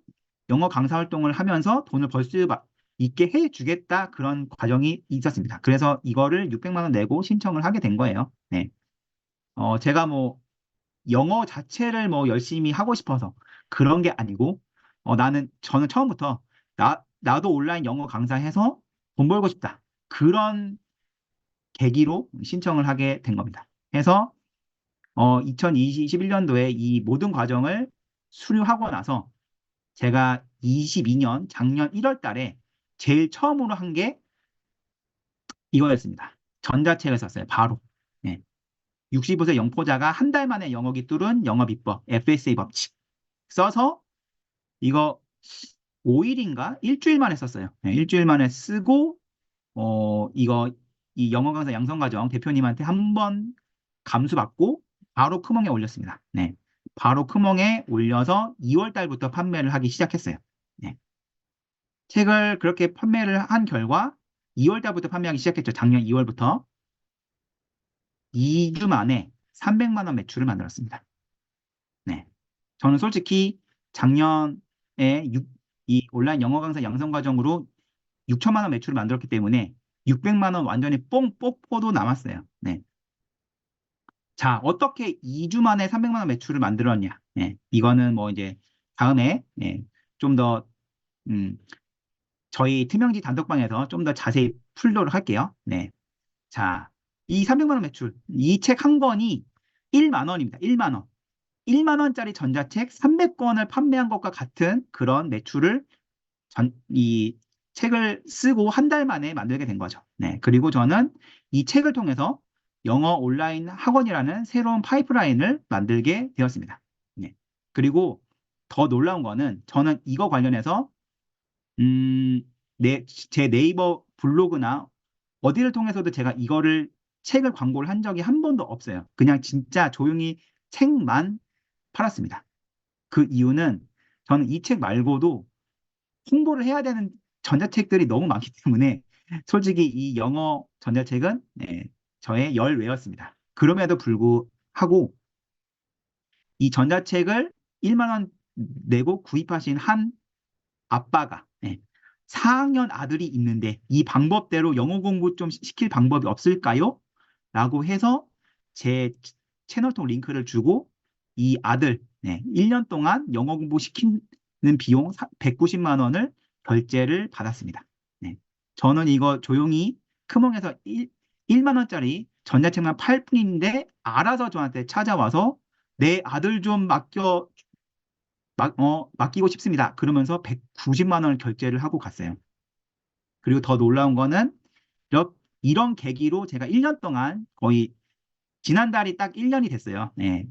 영어 강사 활동을 하면서 돈을 벌 수 있게 해주겠다. 그런 과정이 있었습니다. 그래서 이거를 600만 원 내고 신청을 하게 된 거예요. 네. 제가 뭐 영어 자체를 뭐 열심히 하고 싶어서 그런 게 아니고 저는 처음부터 나도 온라인 영어 강사해서 돈 벌고 싶다. 그런 계기로 신청을 하게 된 겁니다. 해서 2021년도에 이 모든 과정을 수료하고 나서 제가 22년 작년 1월 달에 제일 처음으로 한 게 이거였습니다. 전자책을 썼어요. 바로. 네. 65세 영포자가 한 달 만에 영어기 뚫은 영어 비법, FSA 법칙 써서 이거 5일인가? 일주일 만에 썼어요. 네, 일주일 만에 쓰고 이 영어 강사 양성 과정 대표님한테 한번 감수받고 바로 크몽에 올렸습니다. 네. 바로 크몽에 올려서 2월 달부터 판매를 하기 시작했어요. 네. 책을 그렇게 판매를 한 결과 2월 달부터 판매하기 시작했죠. 작년 2월부터 2주 만에 300만 원 매출을 만들었습니다. 네. 저는 솔직히 작년에 이 온라인 영어 강사 양성 과정으로 6천만 원 매출을 만들었기 때문에 600만 원 완전히 뽕 뽑고도 남았어요. 네. 자, 어떻게 2주 만에 300만 원 매출을 만들었냐? 네. 이거는 뭐 이제 다음에 좀 더 저희 투명지 단톡방에서 좀 더 자세히 풀도록 할게요. 네. 자, 이 300만 원 매출, 이 책 한 권이 1만 원입니다. 1만 원. 1만 원짜리 전자책 300권을 판매한 것과 같은 그런 매출을 이 책을 쓰고 한 달 만에 만들게 된 거죠. 네. 그리고 저는 이 책을 통해서 영어 온라인 학원이라는 새로운 파이프라인을 만들게 되었습니다. 네. 그리고 더 놀라운 거는 저는 이거 관련해서 제 네이버 블로그나 어디를 통해서도 제가 이거를 책을 광고를 한 적이 한 번도 없어요. 그냥 진짜 조용히 책만 팔았습니다. 그 이유는 저는 이 책 말고도 홍보를 해야 되는 전자책들이 너무 많기 때문에 솔직히 이 영어 전자책은 저의 열외였습니다. 그럼에도 불구하고 이 전자책을 1만 원 내고 구입하신 한 아빠가 4학년 아들이 있는데 이 방법대로 영어 공부 좀 시킬 방법이 없을까요? 라고 해서 제 채널통 링크를 주고 이 아들 1년 동안 영어 공부 시키는 비용 190만 원을 결제를 받았습니다. 네. 저는 이거 조용히 크몽에서 1만 원짜리 전자책만 팔 뿐인데 알아서 저한테 찾아와서 내 아들 좀 맡기고 싶습니다. 그러면서 190만 원을 결제를 하고 갔어요. 그리고 더 놀라운 거는 이런 계기로 제가 1년 동안 거의 지난달이 딱 1년이 됐어요. 네.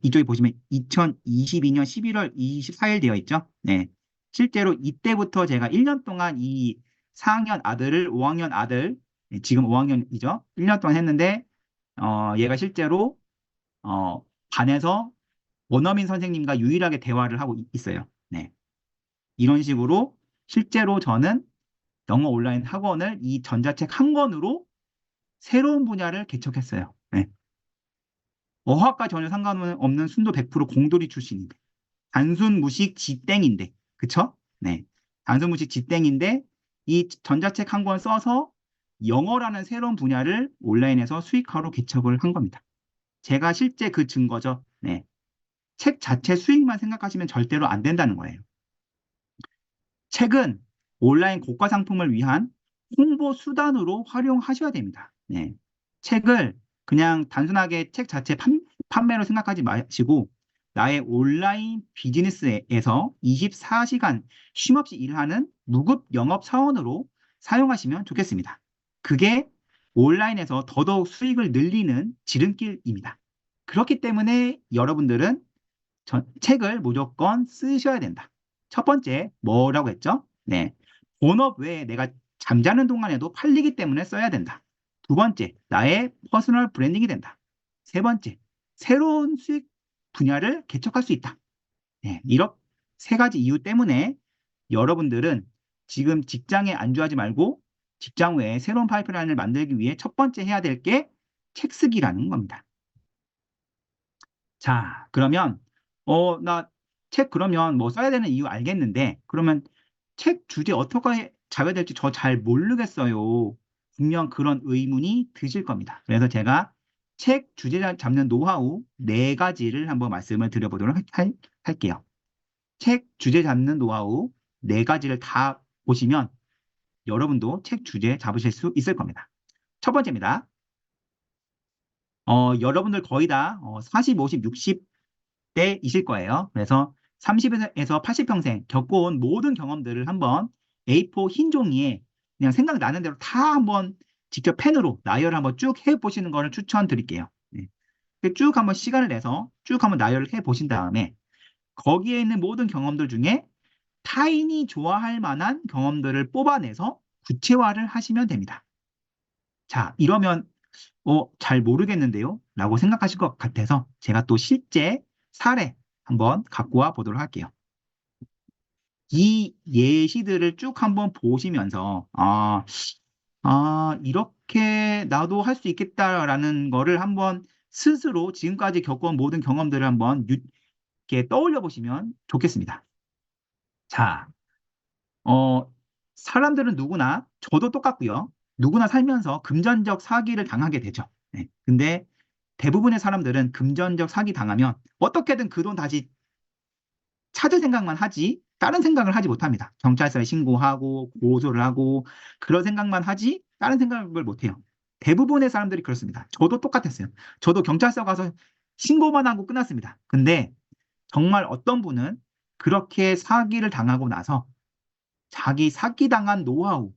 이쪽에 보시면 2022년 11월 24일 되어 있죠. 네. 실제로 이때부터 제가 1년 동안 이 4학년 아들을 5학년 아들, 지금 5학년이죠. 1년 동안 했는데 얘가 실제로 반에서 원어민 선생님과 유일하게 대화를 하고 있어요. 네. 이런 식으로 실제로 저는 영어 온라인 학원을 이 전자책 한 권으로 새로운 분야를 개척했어요. 네. 어학과 전혀 상관없는 순도 100% 공돌이 출신인데 단순 무식 지땡인데 그쵸? 네. 단순 무식 지땡인데 이 전자책 한 권 써서 영어라는 새로운 분야를 온라인에서 수익화로 개척을 한 겁니다. 제가 실제 그 증거죠. 네. 책 자체 수익만 생각하시면 절대로 안 된다는 거예요. 책은 온라인 고가 상품을 위한 홍보 수단으로 활용하셔야 됩니다. 네. 책을 그냥 단순하게 책 자체 판매로 생각하지 마시고 나의 온라인 비즈니스에서 24시간 쉼없이 일하는 무급 영업 사원으로 사용하시면 좋겠습니다. 그게 온라인에서 더더욱 수익을 늘리는 지름길입니다. 그렇기 때문에 여러분들은 책을 무조건 쓰셔야 된다. 첫 번째, 뭐라고 했죠? 네. 본업 외에 내가 잠자는 동안에도 팔리기 때문에 써야 된다. 두 번째, 나의 퍼스널 브랜딩이 된다. 세 번째, 새로운 수익 분야를 개척할 수 있다. 네. 이렇게 세 가지 이유 때문에 여러분들은 지금 직장에 안주하지 말고 직장 외에 새로운 파이프라인을 만들기 위해 첫 번째 해야 될 게 책 쓰기라는 겁니다. 자, 그러면 나 책 그러면 뭐 써야 되는 이유 알겠는데 그러면 책 주제 어떻게 잡아야 될지 저 잘 모르겠어요. 분명 그런 의문이 드실 겁니다. 그래서 제가 책 주제 잡는 노하우 네 가지를 한번 말씀을 드려보도록 할게요. 책 주제 잡는 노하우 네 가지를 다 보시면 여러분도 책 주제 잡으실 수 있을 겁니다. 첫 번째입니다. 여러분들 거의 다 40, 50, 60대이실 거예요. 그래서 30에서 80평생 겪어온 모든 경험들을 한번 A4 흰 종이에 그냥 생각나는 대로 다 한번 직접 펜으로 나열을 한번 쭉 해보시는 것을 추천드릴게요. 네. 쭉 한번 시간을 내서 쭉 한번 나열을 해보신 다음에 거기에 있는 모든 경험들 중에 타인이 좋아할 만한 경험들을 뽑아내서 구체화를 하시면 됩니다. 자, 이러면 잘 모르겠는데요? 라고 생각하실 것 같아서 제가 또 실제 사례 한번 갖고 와 보도록 할게요. 이 예시들을 쭉 한번 보시면서 이렇게 나도 할 수 있겠다라는 거를 한번 스스로 지금까지 겪어온 모든 경험들을 한번 이렇게 떠올려 보시면 좋겠습니다. 자, 어, 사람들은 누구나, 저도 똑같고요. 누구나 살면서 금전적 사기를 당하게 되죠. 네. 근데 대부분의 사람들은 금전적 사기 당하면 어떻게든 그 돈 다시 찾을 생각만 하지 다른 생각을 하지 못합니다. 경찰서에 신고하고 고소를 하고 그런 생각만 하지 다른 생각을 못해요. 대부분의 사람들이 그렇습니다. 저도 똑같았어요. 저도 경찰서 가서 신고만 하고 끝났습니다. 근데 정말 어떤 분은 그렇게 사기를 당하고 나서 자기 사기당한 노하우,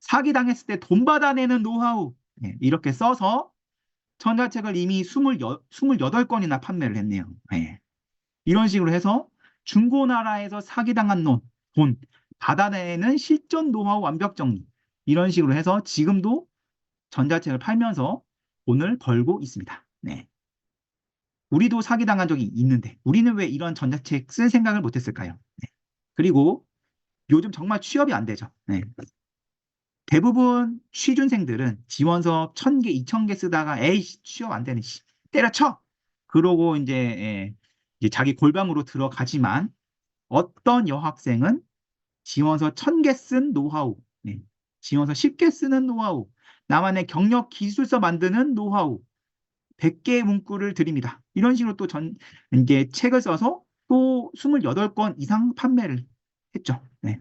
사기당했을 때 돈 받아내는 노하우, 이렇게 써서 전자책을 이미 28권이나 판매를 했네요. 예. 이런 식으로 해서 중고나라에서 사기당한 돈 받아내는 실전 노하우 완벽 정리. 이런 식으로 해서 지금도 전자책을 팔면서 돈을 벌고 있습니다. 네. 우리도 사기당한 적이 있는데 우리는 왜 이런 전자책 쓸 생각을 못했을까요? 네. 그리고 요즘 정말 취업이 안 되죠. 네. 대부분 취준생들은 지원서 1000개, 2000개 쓰다가 에이 취업 안 되네. 때려쳐. 그러고 이제 자기 골방으로 들어가지만 어떤 여학생은 지원서 1000개 쓴 노하우, 지원서 10개 쓰는 노하우, 나만의 경력 기술서 만드는 노하우, 100개의 문구를 드립니다. 이런 식으로 또 이제 책을 써서 또 28권 이상 판매를 했죠. 네.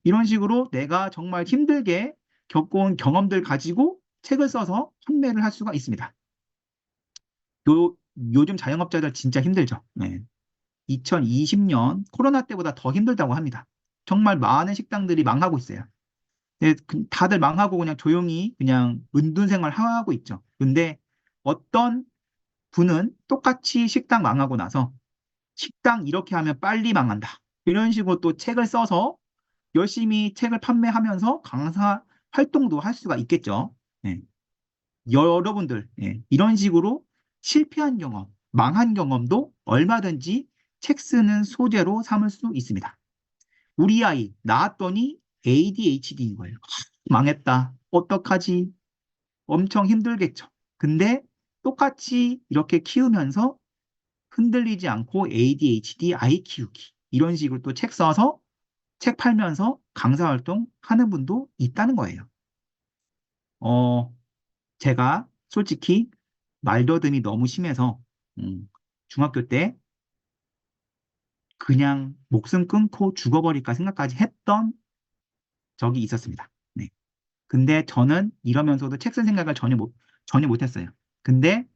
이런 식으로 내가 정말 힘들게 겪어온 경험들 가지고 책을 써서 판매를 할 수가 있습니다. 요즘 자영업자들 진짜 힘들죠. 네. 2020년 코로나 때보다 더 힘들다고 합니다. 정말 많은 식당들이 망하고 있어요. 네, 다들 망하고 그냥 조용히 그냥 은둔 생활 하고 있죠. 근데 어떤 분은 똑같이 식당 망하고 나서 식당 이렇게 하면 빨리 망한다. 이런 식으로 또 책을 써서 열심히 책을 판매하면서 강사 활동도 할 수가 있겠죠. 네. 여러분들, 이런 식으로 실패한 경험, 망한 경험도 얼마든지 책 쓰는 소재로 삼을 수 있습니다. 우리 아이 낳았더니 ADHD인 거예요. 망했다. 어떡하지? 엄청 힘들겠죠. 근데 똑같이 이렇게 키우면서 흔들리지 않고 ADHD 아이 키우기. 이런 식으로 또 책 써서 책 팔면서 강사 활동 하는 분도 있다는 거예요. 어, 제가 솔직히 말더듬이 너무 심해서 중학교 때 그냥 목숨 끊고 죽어버릴까 생각까지 했던 적이 있었습니다. 네. 근데 저는 이러면서도 책 쓸 생각을 전혀 못했어요. 근데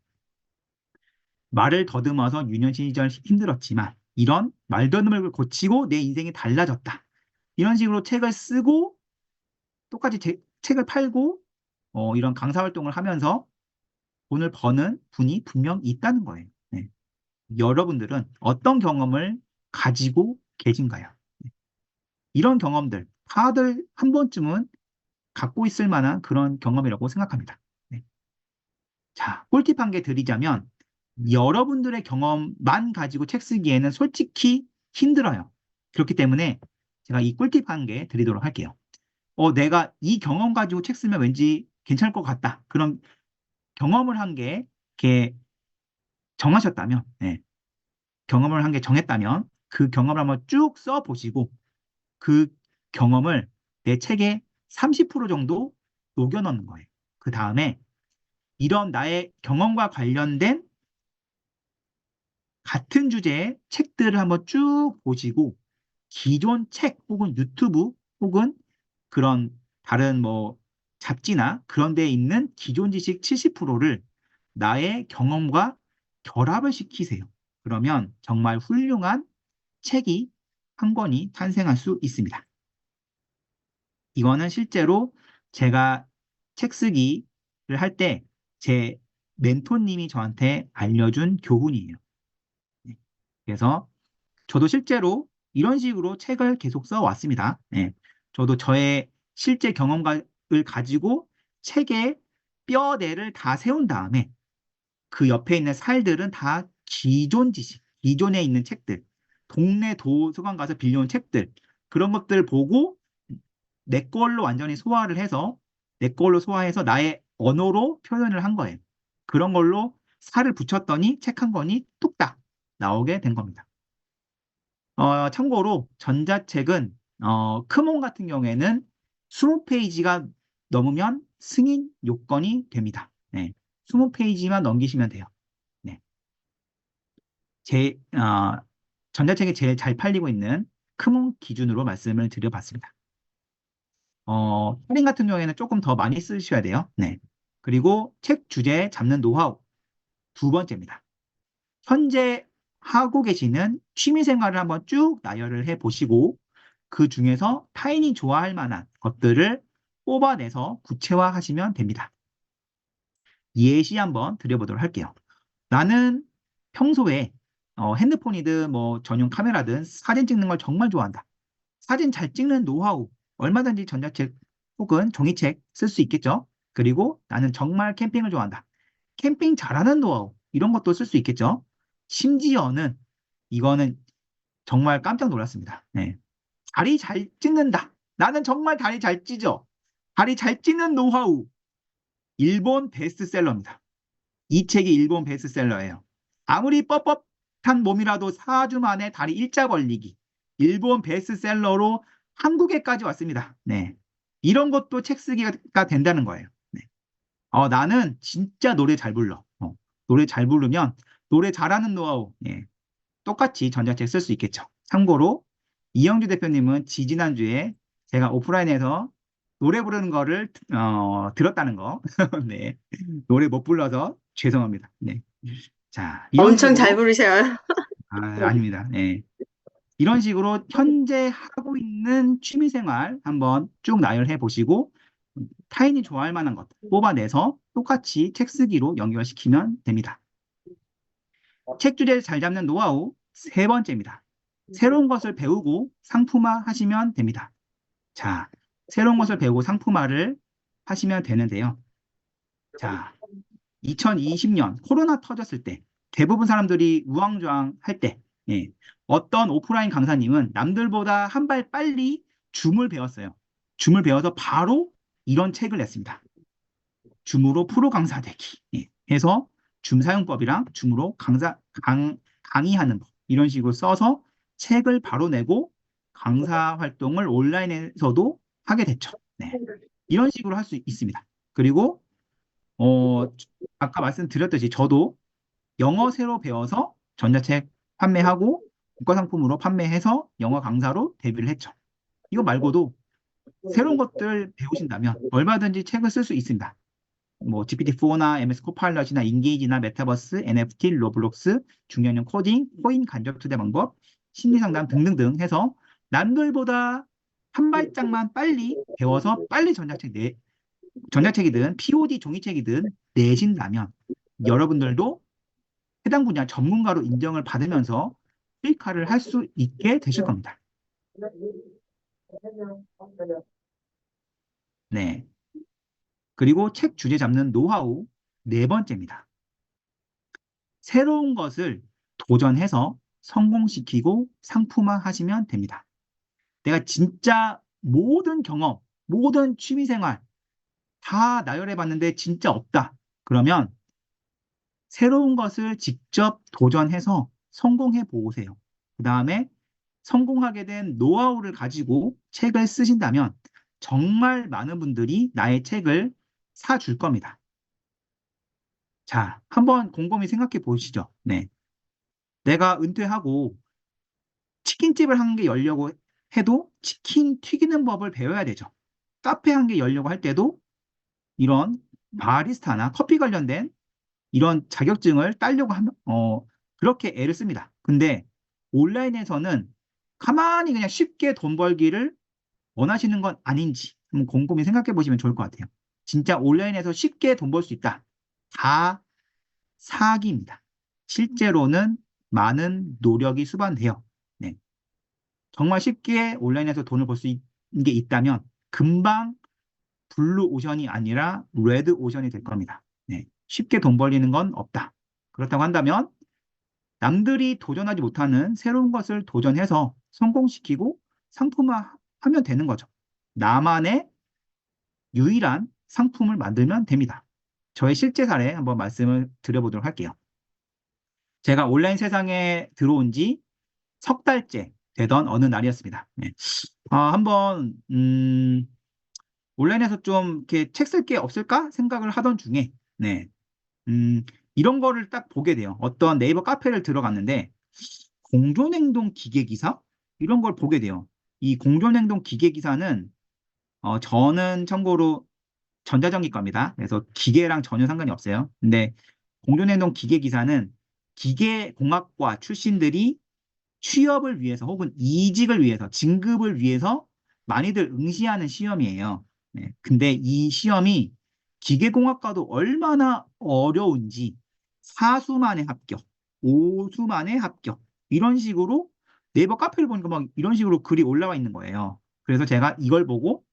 말을 더듬어서 유년 시절 힘들었지만 이런 말더듬을 고치고 내 인생이 달라졌다. 이런 식으로 책을 쓰고 똑같이 책을 팔고 이런 강사 활동을 하면서 돈을 버는 분이 분명 있다는 거예요. 네. 여러분들은 어떤 경험을 가지고 계신가요? 네. 이런 경험들 다들 한 번쯤은 갖고 있을 만한 그런 경험이라고 생각합니다. 네. 자, 꿀팁 한 개 드리자면 여러분들의 경험만 가지고 책 쓰기에는 솔직히 힘들어요. 그렇기 때문에 제가 이 꿀팁 한 개 드리도록 할게요. 내가 이 경험 가지고 책 쓰면 왠지 괜찮을 것 같다. 그런 경험을 한 개 이렇게 정하셨다면, 경험을 한 개 정했다면 그 경험을 한번 쭉 써보시고 그 경험을 내 책에 30% 정도 녹여 넣는 거예요. 그 다음에 이런 나의 경험과 관련된 같은 주제의 책들을 한번 쭉 보시고 기존 책 혹은 유튜브 혹은 그런 다른 뭐 잡지나 그런 데에 있는 기존 지식 70%를 나의 경험과 결합을 시키세요. 그러면 정말 훌륭한 책이 한 권이 탄생할 수 있습니다. 이거는 실제로 제가 책 쓰기를 할 때 제 멘토님이 저한테 알려준 교훈이에요. 네. 그래서 저도 실제로 이런 식으로 책을 계속 써왔습니다. 네. 저도 저의 실제 경험을 가지고 책에 뼈대를 다 세운 다음에 그 옆에 있는 살들은 다 기존 지식, 기존에 있는 책들, 동네 도서관 가서 빌려온 책들, 그런 것들 보고 내 걸로 완전히 소화를 해서 내 걸로 소화해서 나의 언어로 표현을 한 거예요. 그런 걸로 살을 붙였더니 책 한 권이 뚝딱 나오게 된 겁니다. 참고로 전자책은 크몬 같은 경우에는 20페이지가 넘으면 승인 요건이 됩니다. 네. 20페이지만 넘기시면 돼요. 네. 제 전자책이 제일 잘 팔리고 있는 크몬 기준으로 말씀을 드려봤습니다. 할인 같은 경우에는 조금 더 많이 쓰셔야 돼요. 네. 그리고 책 주제 잡는 노하우 두 번째입니다. 현재 하고 계시는 취미 생활을 한번 쭉 나열을 해 보시고 그 중에서 타인이 좋아할 만한 것들을 뽑아내서 구체화하시면 됩니다. 예시 한번 드려보도록 할게요. 나는 평소에 핸드폰이든 뭐 전용 카메라든 사진 찍는 걸 정말 좋아한다. 사진 잘 찍는 노하우 얼마든지 전자책 혹은 종이책 쓸 수 있겠죠. 그리고 나는 정말 캠핑을 좋아한다. 캠핑 잘하는 노하우 이런 것도 쓸 수 있겠죠. 심지어는 이거는 정말 깜짝 놀랐습니다. 네. 다리 잘 찢는다. 나는 정말 다리 잘 찢어. 다리 잘 찢는 노하우. 일본 베스트셀러입니다. 이 책이 일본 베스트셀러예요. 아무리 뻣뻣한 몸이라도 4주 만에 다리 일자 벌리기. 일본 베스트셀러로 한국에까지 왔습니다. 네. 이런 것도 책 쓰기가 된다는 거예요. 네. 나는 진짜 노래 잘 불러. 노래 잘 부르면 노래 잘하는 노하우. 네. 똑같이 전자책 쓸 수 있겠죠. 참고로 이영주 대표님은 지지난주에 제가 오프라인에서 노래 부르는 거를 들었다는 거. 네. 노래 못 불러서 죄송합니다. 네. 자, 이런 엄청 잘 식으로 부르셔요. 아닙니다. 네. 이런 식으로 현재 하고 있는 취미 생활 한번 쭉 나열해 보시고 타인이 좋아할 만한 것 뽑아내서 똑같이 책 쓰기로 연결시키면 됩니다. 책 주제를 잘 잡는 노하우 세 번째입니다. 새로운 것을 배우고 상품화 하시면 됩니다. 자, 새로운 것을 배우고 상품화를 하시면 되는데요. 자, 2020년 코로나 터졌을 때 대부분 사람들이 우왕좌왕 할 때, 예, 어떤 오프라인 강사님은 남들보다 한 발 빨리 줌을 배웠어요. 줌을 배워서 바로 이런 책을 냈습니다. 줌으로 프로 강사 되기. 예, 해서 줌 사용법이랑 줌으로 강의하는 법 이런 식으로 써서 책을 바로 내고 강사 활동을 온라인에서도 하게 됐죠. 네. 이런 식으로 할 수 있습니다. 그리고 아까 말씀드렸듯이 저도 영어 새로 배워서 전자책 판매하고 국가상품으로 판매해서 영어 강사로 데뷔를 했죠. 이거 말고도 새로운 것들 배우신다면 얼마든지 책을 쓸 수 있습니다. 뭐 GPT-4나 MS 코파일럿이나 인게이지나 메타버스, NFT, 로블록스, 중년형 코딩, 코인 간접 투자 방법, 심리 상담 등등등 해서 남들보다 한 발짝만 빨리 배워서 빨리 전자책이든 POD 종이책이든 내신다면 여러분들도 해당 분야 전문가로 인정을 받으면서 수익화를 할 수 있게 되실 겁니다. 네. 그리고 책 주제 잡는 노하우 네 번째입니다. 새로운 것을 도전해서 성공시키고 상품화 하시면 됩니다. 내가 진짜 모든 경험, 모든 취미생활 다 나열해 봤는데 진짜 없다. 그러면 새로운 것을 직접 도전해서 성공해 보세요. 그 다음에 성공하게 된 노하우를 가지고 책을 쓰신다면 정말 많은 분들이 나의 책을 사줄 겁니다. 자, 한번 곰곰이 생각해 보시죠. 네. 내가 은퇴하고 치킨집을 한 개 열려고 해도 치킨 튀기는 법을 배워야 되죠. 카페 한 개 열려고 할 때도 이런 바리스타나 커피 관련된 이런 자격증을 따려고 하면, 그렇게 애를 씁니다. 근데 온라인에서는 가만히 그냥 쉽게 돈 벌기를 원하시는 건 아닌지 한번 곰곰이 생각해 보시면 좋을 것 같아요. 진짜 온라인에서 쉽게 돈 벌 수 있다. 다 사기입니다. 실제로는 많은 노력이 수반돼요. 네. 정말 쉽게 온라인에서 돈을 벌 수 있는 게 있다면 금방 블루 오션이 아니라 레드 오션이 될 겁니다. 네. 쉽게 돈 벌리는 건 없다. 그렇다고 한다면 남들이 도전하지 못하는 새로운 것을 도전해서 성공시키고 상품화하면 되는 거죠. 나만의 유일한 상품을 만들면 됩니다. 저의 실제 사례 한번 말씀을 드려보도록 할게요. 제가 온라인 세상에 들어온 지 석 달째 되던 어느 날이었습니다. 네. 한번 온라인에서 좀 이렇게 책 쓸 게 없을까 생각을 하던 중에 네. 음, 이런 거를 딱 보게 돼요. 어떤 네이버 카페를 들어갔는데 공존행동 기계기사 이런 걸 보게 돼요. 이 공존행동 기계기사는 저는 참고로 전자전기과입니다. 그래서 기계랑 전혀 상관이 없어요. 근데 공존행동 기계기사는 기계공학과 출신들이 취업을 위해서 혹은 이직을 위해서 진급을 위해서 많이들 응시하는 시험이에요. 네. 근데 이 시험이 기계공학과도 얼마나 어려운지 사수만의 합격, 오수만의 합격 이런 식으로 네이버 카페를 보니까 막 이런 식으로 글이 올라와 있는 거예요. 그래서 제가 이걸 보고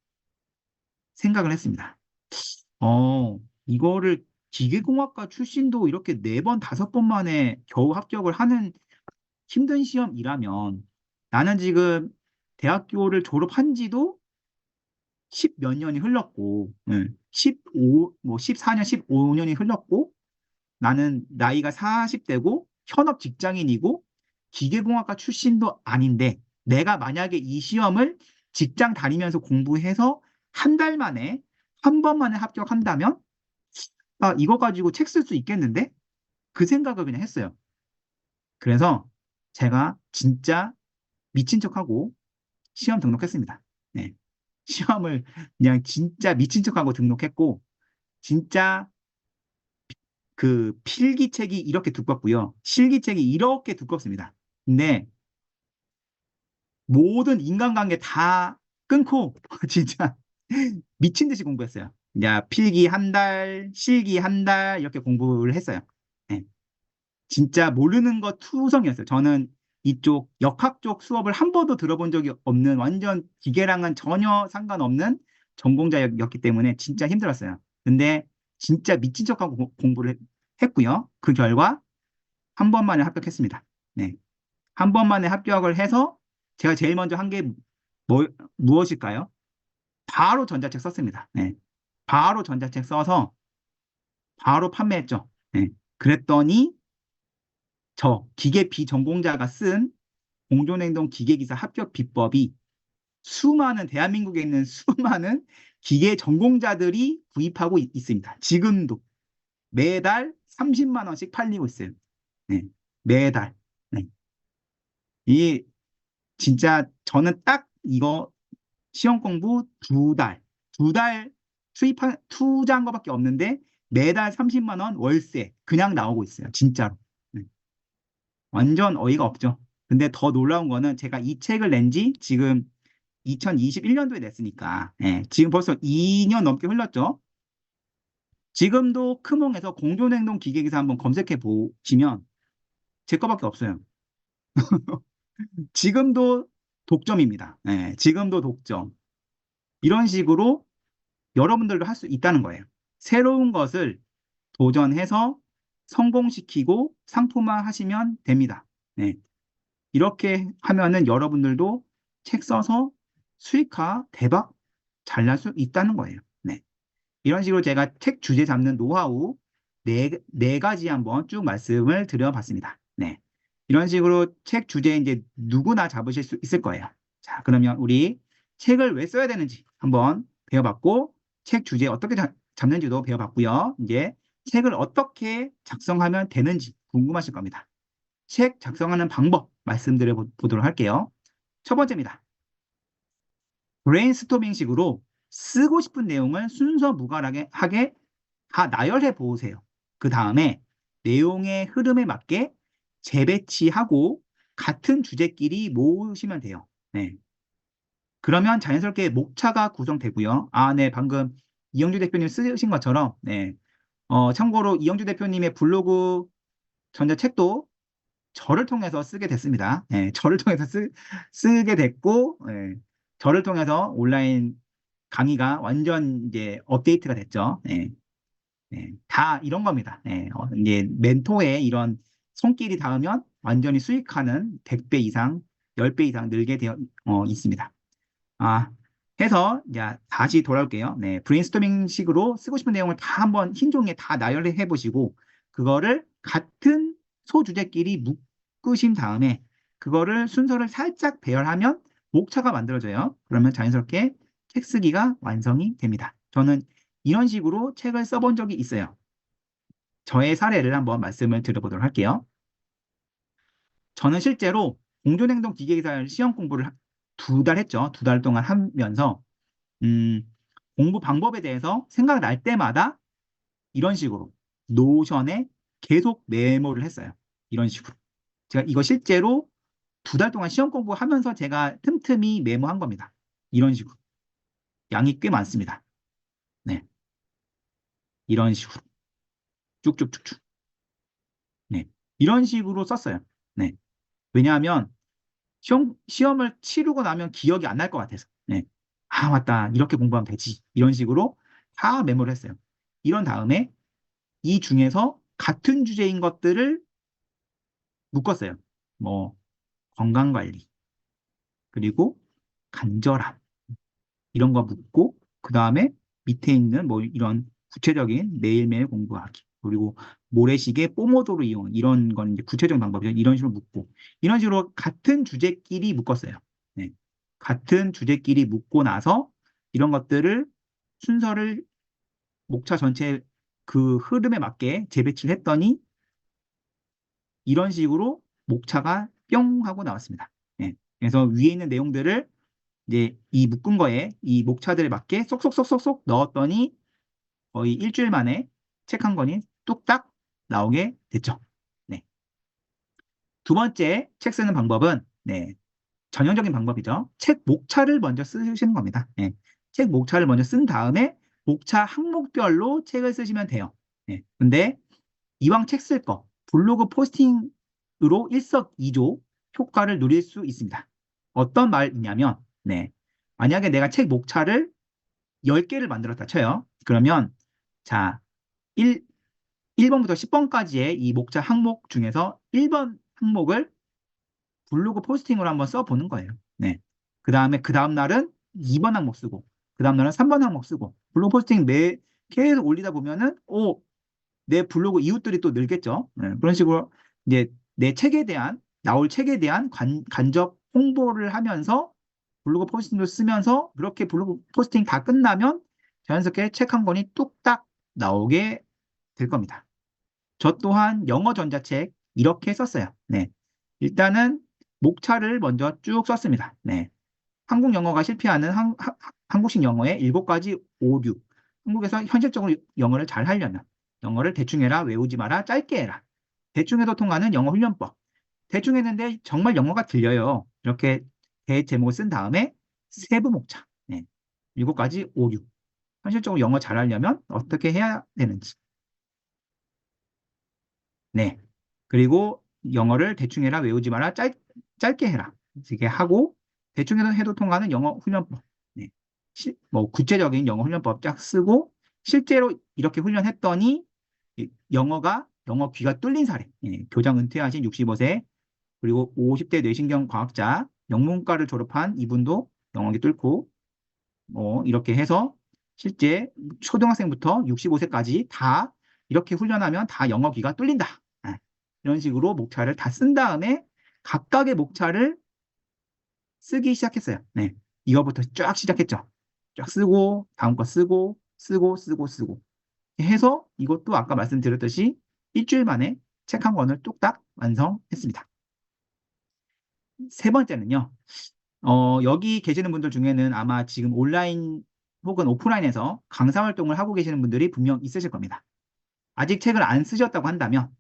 생각을 했습니다. 이거를 기계공학과 출신도 이렇게 4번, 5번 만에 겨우 합격을 하는 힘든 시험이라면 나는 지금 대학교를 졸업한 지도 10 몇 년이 흘렀고, 14년, 15년이 흘렀고, 나는 나이가 40대고, 현업 직장인이고, 기계공학과 출신도 아닌데, 내가 만약에 이 시험을 직장 다니면서 공부해서 한 달 만에, 한 번 만에 합격한다면, 이거 가지고 책 쓸 수 있겠는데? 그 생각을 그냥 했어요. 그래서 제가 진짜 미친 척하고 시험 등록했습니다. 네. 시험을 그냥 진짜 미친 척하고 등록했고, 진짜 그 필기책이 이렇게 두껍고요. 실기책이 이렇게 두껍습니다. 근데 모든 인간관계 다 끊고 진짜 미친 듯이 공부했어요. 이제 필기 한 달, 실기 한 달 이렇게 공부를 했어요. 네. 진짜 모르는 거 투성이었어요. 저는 이쪽 역학 쪽 수업을 한 번도 들어본 적이 없는 완전 기계랑은 전혀 상관없는 전공자였기 때문에 진짜 힘들었어요. 근데 진짜 미친 척하고 공부를 했고요. 그 결과 한 번 만에 합격했습니다. 네. 한 번 만에 합격을 해서 제가 제일 먼저 한 게 무엇일까요? 바로 전자책 썼습니다. 네. 바로 전자책 써서 바로 판매했죠. 네. 그랬더니 저 기계 비전공자가 쓴 공존행동 기계기사 합격 비법이 수많은 대한민국에 있는 수많은 기계 전공자들이 구입하고 있습니다. 지금도 매달 30만 원씩 팔리고 있어요. 네, 매달. 네. 이 진짜 저는 딱 이거 시험 공부 2달, 2달 투자한 거밖에 없는데 매달 30만 원 월세 그냥 나오고 있어요. 진짜로. 네. 완전 어이가 없죠. 근데 더 놀라운 거는 제가 이 책을 낸 지 지금 2021년도에 냈으니까 지금 벌써 2년 넘게 흘렀죠. 지금도 크몽에서 공존행동 기계기사 한번 검색해 보시면 제 거밖에 없어요. 지금도 독점입니다. 지금도 독점. 이런 식으로 여러분들도 할 수 있다는 거예요. 새로운 것을 도전해서 성공시키고 상품화 하시면 됩니다. 네. 이렇게 하면은 여러분들도 책 써서 수익화 대박 잘 날 수 있다는 거예요. 네. 이런 식으로 제가 책 주제 잡는 노하우 네 가지 한번 쭉 말씀을 드려봤습니다. 네. 이런 식으로 책 주제 이제 누구나 잡으실 수 있을 거예요. 자, 그러면 우리 책을 왜 써야 되는지 한번 배워봤고, 책 주제 어떻게 잡는지도 배워봤고요. 이제 책을 어떻게 작성하면 되는지 궁금하실 겁니다. 책 작성하는 방법 말씀드려 보도록 할게요. 첫 번째입니다. 브레인스토밍식으로 쓰고 싶은 내용을 순서 무관하게 다 나열해 보세요. 그 다음에 내용의 흐름에 맞게 재배치하고 같은 주제끼리 모으시면 돼요. 네. 그러면 자연스럽게 목차가 구성되고요. 네, 방금 이영주 대표님 쓰신 것처럼, 네. 참고로 이영주 대표님의 블로그 전자책도 저를 통해서 쓰게 됐습니다. 저를 통해서 쓰게 됐고, 저를 통해서 온라인 강의가 완전 이제 업데이트가 됐죠. 다 이런 겁니다. 이제 멘토의 이런 손길이 닿으면 완전히 수익하는 100배 이상, 10배 이상 늘게 되어 있습니다. 해서 이제 다시 돌아올게요. 브레인스토밍 식으로 쓰고 싶은 내용을 다 한번 흰 종이에 다 나열해 보시고 그거를 같은 소주제끼리 묶으신 다음에 그거를 순서를 살짝 배열하면 목차가 만들어져요. 그러면 자연스럽게 책 쓰기가 완성이 됩니다. 저는 이런 식으로 책을 써본 적이 있어요. 저의 사례를 한번 말씀을 드려보도록 할게요. 저는 실제로 공존행동 기계기사 시험 공부를 2달 했죠. 2달 동안 하면서 음, 공부 방법에 대해서 생각날 때마다 이런 식으로 노션에 계속 메모를 했어요. 이런 식으로. 제가 이거 실제로 2달 동안 시험 공부하면서 제가 틈틈이 메모한 겁니다. 이런 식으로. 양이 꽤 많습니다. 네. 이런 식으로. 쭉쭉쭉쭉. 네. 이런 식으로 썼어요. 네. 왜냐하면 시험을 치르고 나면 기억이 안 날 것 같아서. 네. 아, 맞다. 이렇게 공부하면 되지. 이런 식으로 다 메모를 했어요. 이런 다음에 이 중에서 같은 주제인 것들을 묶었어요. 뭐, 건강관리, 그리고 간절함, 이런 거 묻고, 그 다음에 밑에 있는 뭐 이런 구체적인 매일매일 공부하기, 그리고 모래시계, 뽀모도로 이용, 이런 건 이제 구체적인 방법이죠. 이런 식으로 묻고, 이런 식으로 같은 주제끼리 묶었어요. 네. 같은 주제끼리 묶고 나서 이런 것들을 순서를 목차 전체 그 흐름에 맞게 재배치를 했더니 이런 식으로 목차가 뿅 하고 나왔습니다. 네. 그래서 위에 있는 내용들을 이제 이 묶은 거에 이 목차들에 맞게 쏙쏙쏙쏙쏙 넣었더니 거의 일주일 만에 책 한 권이 뚝딱 나오게 됐죠. 네. 두 번째 책 쓰는 방법은 네, 전형적인 방법이죠. 책 목차를 먼저 쓰시는 겁니다. 네. 책 목차를 먼저 쓴 다음에 목차 항목별로 책을 쓰시면 돼요. 네. 근데 이왕 책 쓸 거 블로그 포스팅으로 일석이조 효과를 누릴 수 있습니다. 어떤 말이냐면 네. 만약에 내가 책 목차를 10개를 만들었다 쳐요. 그러면 자, 1번부터 10번까지의 이 목차 항목 중에서 1번 항목을 블로그 포스팅으로 한번 써보는 거예요. 네. 그 다음 날은 2번 항목 쓰고, 그 다음 날은 3번 항목 쓰고, 블로그 포스팅 계속 올리다 보면은, 내 블로그 이웃들이 또 늘겠죠. 네. 그런 식으로 이제 나올 책에 대한 간접 홍보를 하면서 블로그 포스팅도 쓰면서 그렇게 블로그 포스팅 다 끝나면 자연스럽게 책 한 권이 뚝딱 나오게 될 겁니다. 저 또한 영어 전자책 이렇게 썼어요. 네. 일단은 목차를 먼저 쭉 썼습니다. 네. 한국 영어가 실패하는 한국식 영어의 7가지 오류. 한국에서 현실적으로 영어를 잘 하려면 영어를 대충 해라, 외우지 마라, 짧게 해라. 대충 해도 통하는 영어 훈련법. 대충 했는데 정말 영어가 들려요. 이렇게 대제목을 쓴 다음에 세부 목차. 네. 7가지 오류. 현실적으로 영어 잘하려면 어떻게 해야 되는지. 네. 그리고 영어를 대충 해라, 외우지 마라, 짧게 해라. 이렇게 하고, 대충 해도 통하는 영어 훈련법. 네. 뭐, 구체적인 영어 훈련법 쫙 쓰고, 실제로 이렇게 훈련했더니, 영어 귀가 뚫린 사례. 예, 교장 은퇴하신 65세, 그리고 50대 뇌신경 과학자, 영문과를 졸업한 이분도 영어기 뚫고, 이렇게 해서 실제 초등학생부터 65세까지 다 이렇게 훈련하면 다 영어 귀가 뚫린다. 아, 이런 식으로 목차를 다 쓴 다음에 각각의 목차를 쓰기 시작했어요. 네. 이거부터 쫙 시작했죠. 쫙 쓰고, 다음 거 쓰고. 해서 이것도 아까 말씀드렸듯이 일주일 만에 책 한 권을 뚝딱 완성했습니다. 세 번째는요. 여기 계시는 분들 중에는 아마 지금 온라인 혹은 오프라인에서 강사 활동을 하고 계시는 분들이 분명 있으실 겁니다. 아직 책을 안 쓰셨다고 한다면,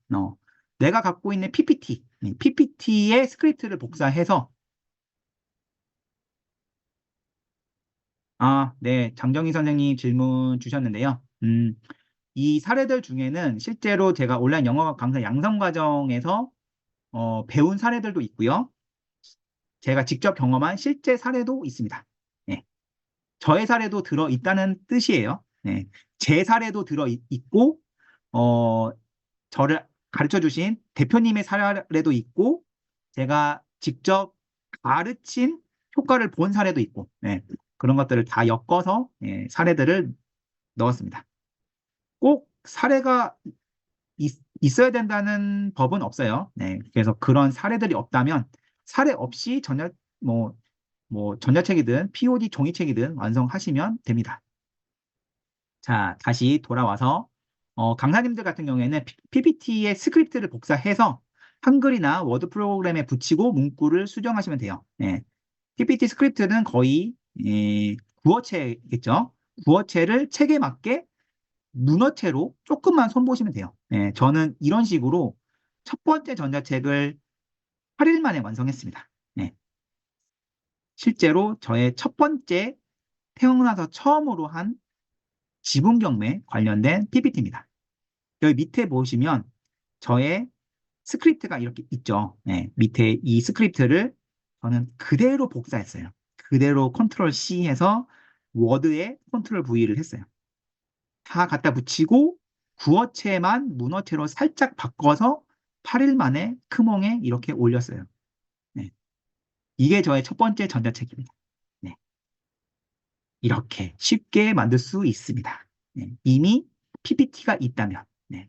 내가 갖고 있는 PPT의 스크립트를 복사해서, 네, 장정희 선생님 질문 주셨는데요. 이 사례들 중에는 실제로 제가 온라인 영어 강사 양성 과정에서 배운 사례들도 있고요. 제가 직접 경험한 실제 사례도 있습니다. 네. 저의 사례도 들어있다는 뜻이에요. 네. 제 사례도 들어있고, 저를 가르쳐 주신 대표님의 사례도 있고, 제가 직접 가르친 효과를 본 사례도 있고, 네. 그런 것들을 다 엮어서 사례들을 넣었습니다. 꼭 사례가 있어야 된다는 법은 없어요. 네. 그래서 그런 사례들이 없다면 사례 없이 뭐, 전자책이든 POD 종이책이든 완성하시면 됩니다. 자, 다시 돌아와서 강사님들 같은 경우에는 PPT의 스크립트를 복사해서 한글이나 워드 프로그램에 붙이고 문구를 수정하시면 돼요. 네. PPT 스크립트는 거의 구어체겠죠. 구어체를 책에 맞게 문어체로 조금만 손보시면 돼요. 네, 저는 이런 식으로 첫 번째 전자책을 8일 만에 완성했습니다. 네, 실제로 저의 첫 번째 태어나서 처음으로 한 지분 경매 관련된 PPT입니다. 여기 밑에 보시면 저의 스크립트가 이렇게 있죠. 네, 밑에 이 스크립트를 저는 그대로 복사했어요. 그대로 컨트롤 C 해서 워드에 컨트롤 V를 했어요. 다 갖다 붙이고 구어체만 문어체로 살짝 바꿔서 8일 만에 크몽에 이렇게 올렸어요. 네, 이게 저의 첫 번째 전자책입니다. 네, 이렇게 쉽게 만들 수 있습니다. 네, 이미 PPT가 있다면. 네,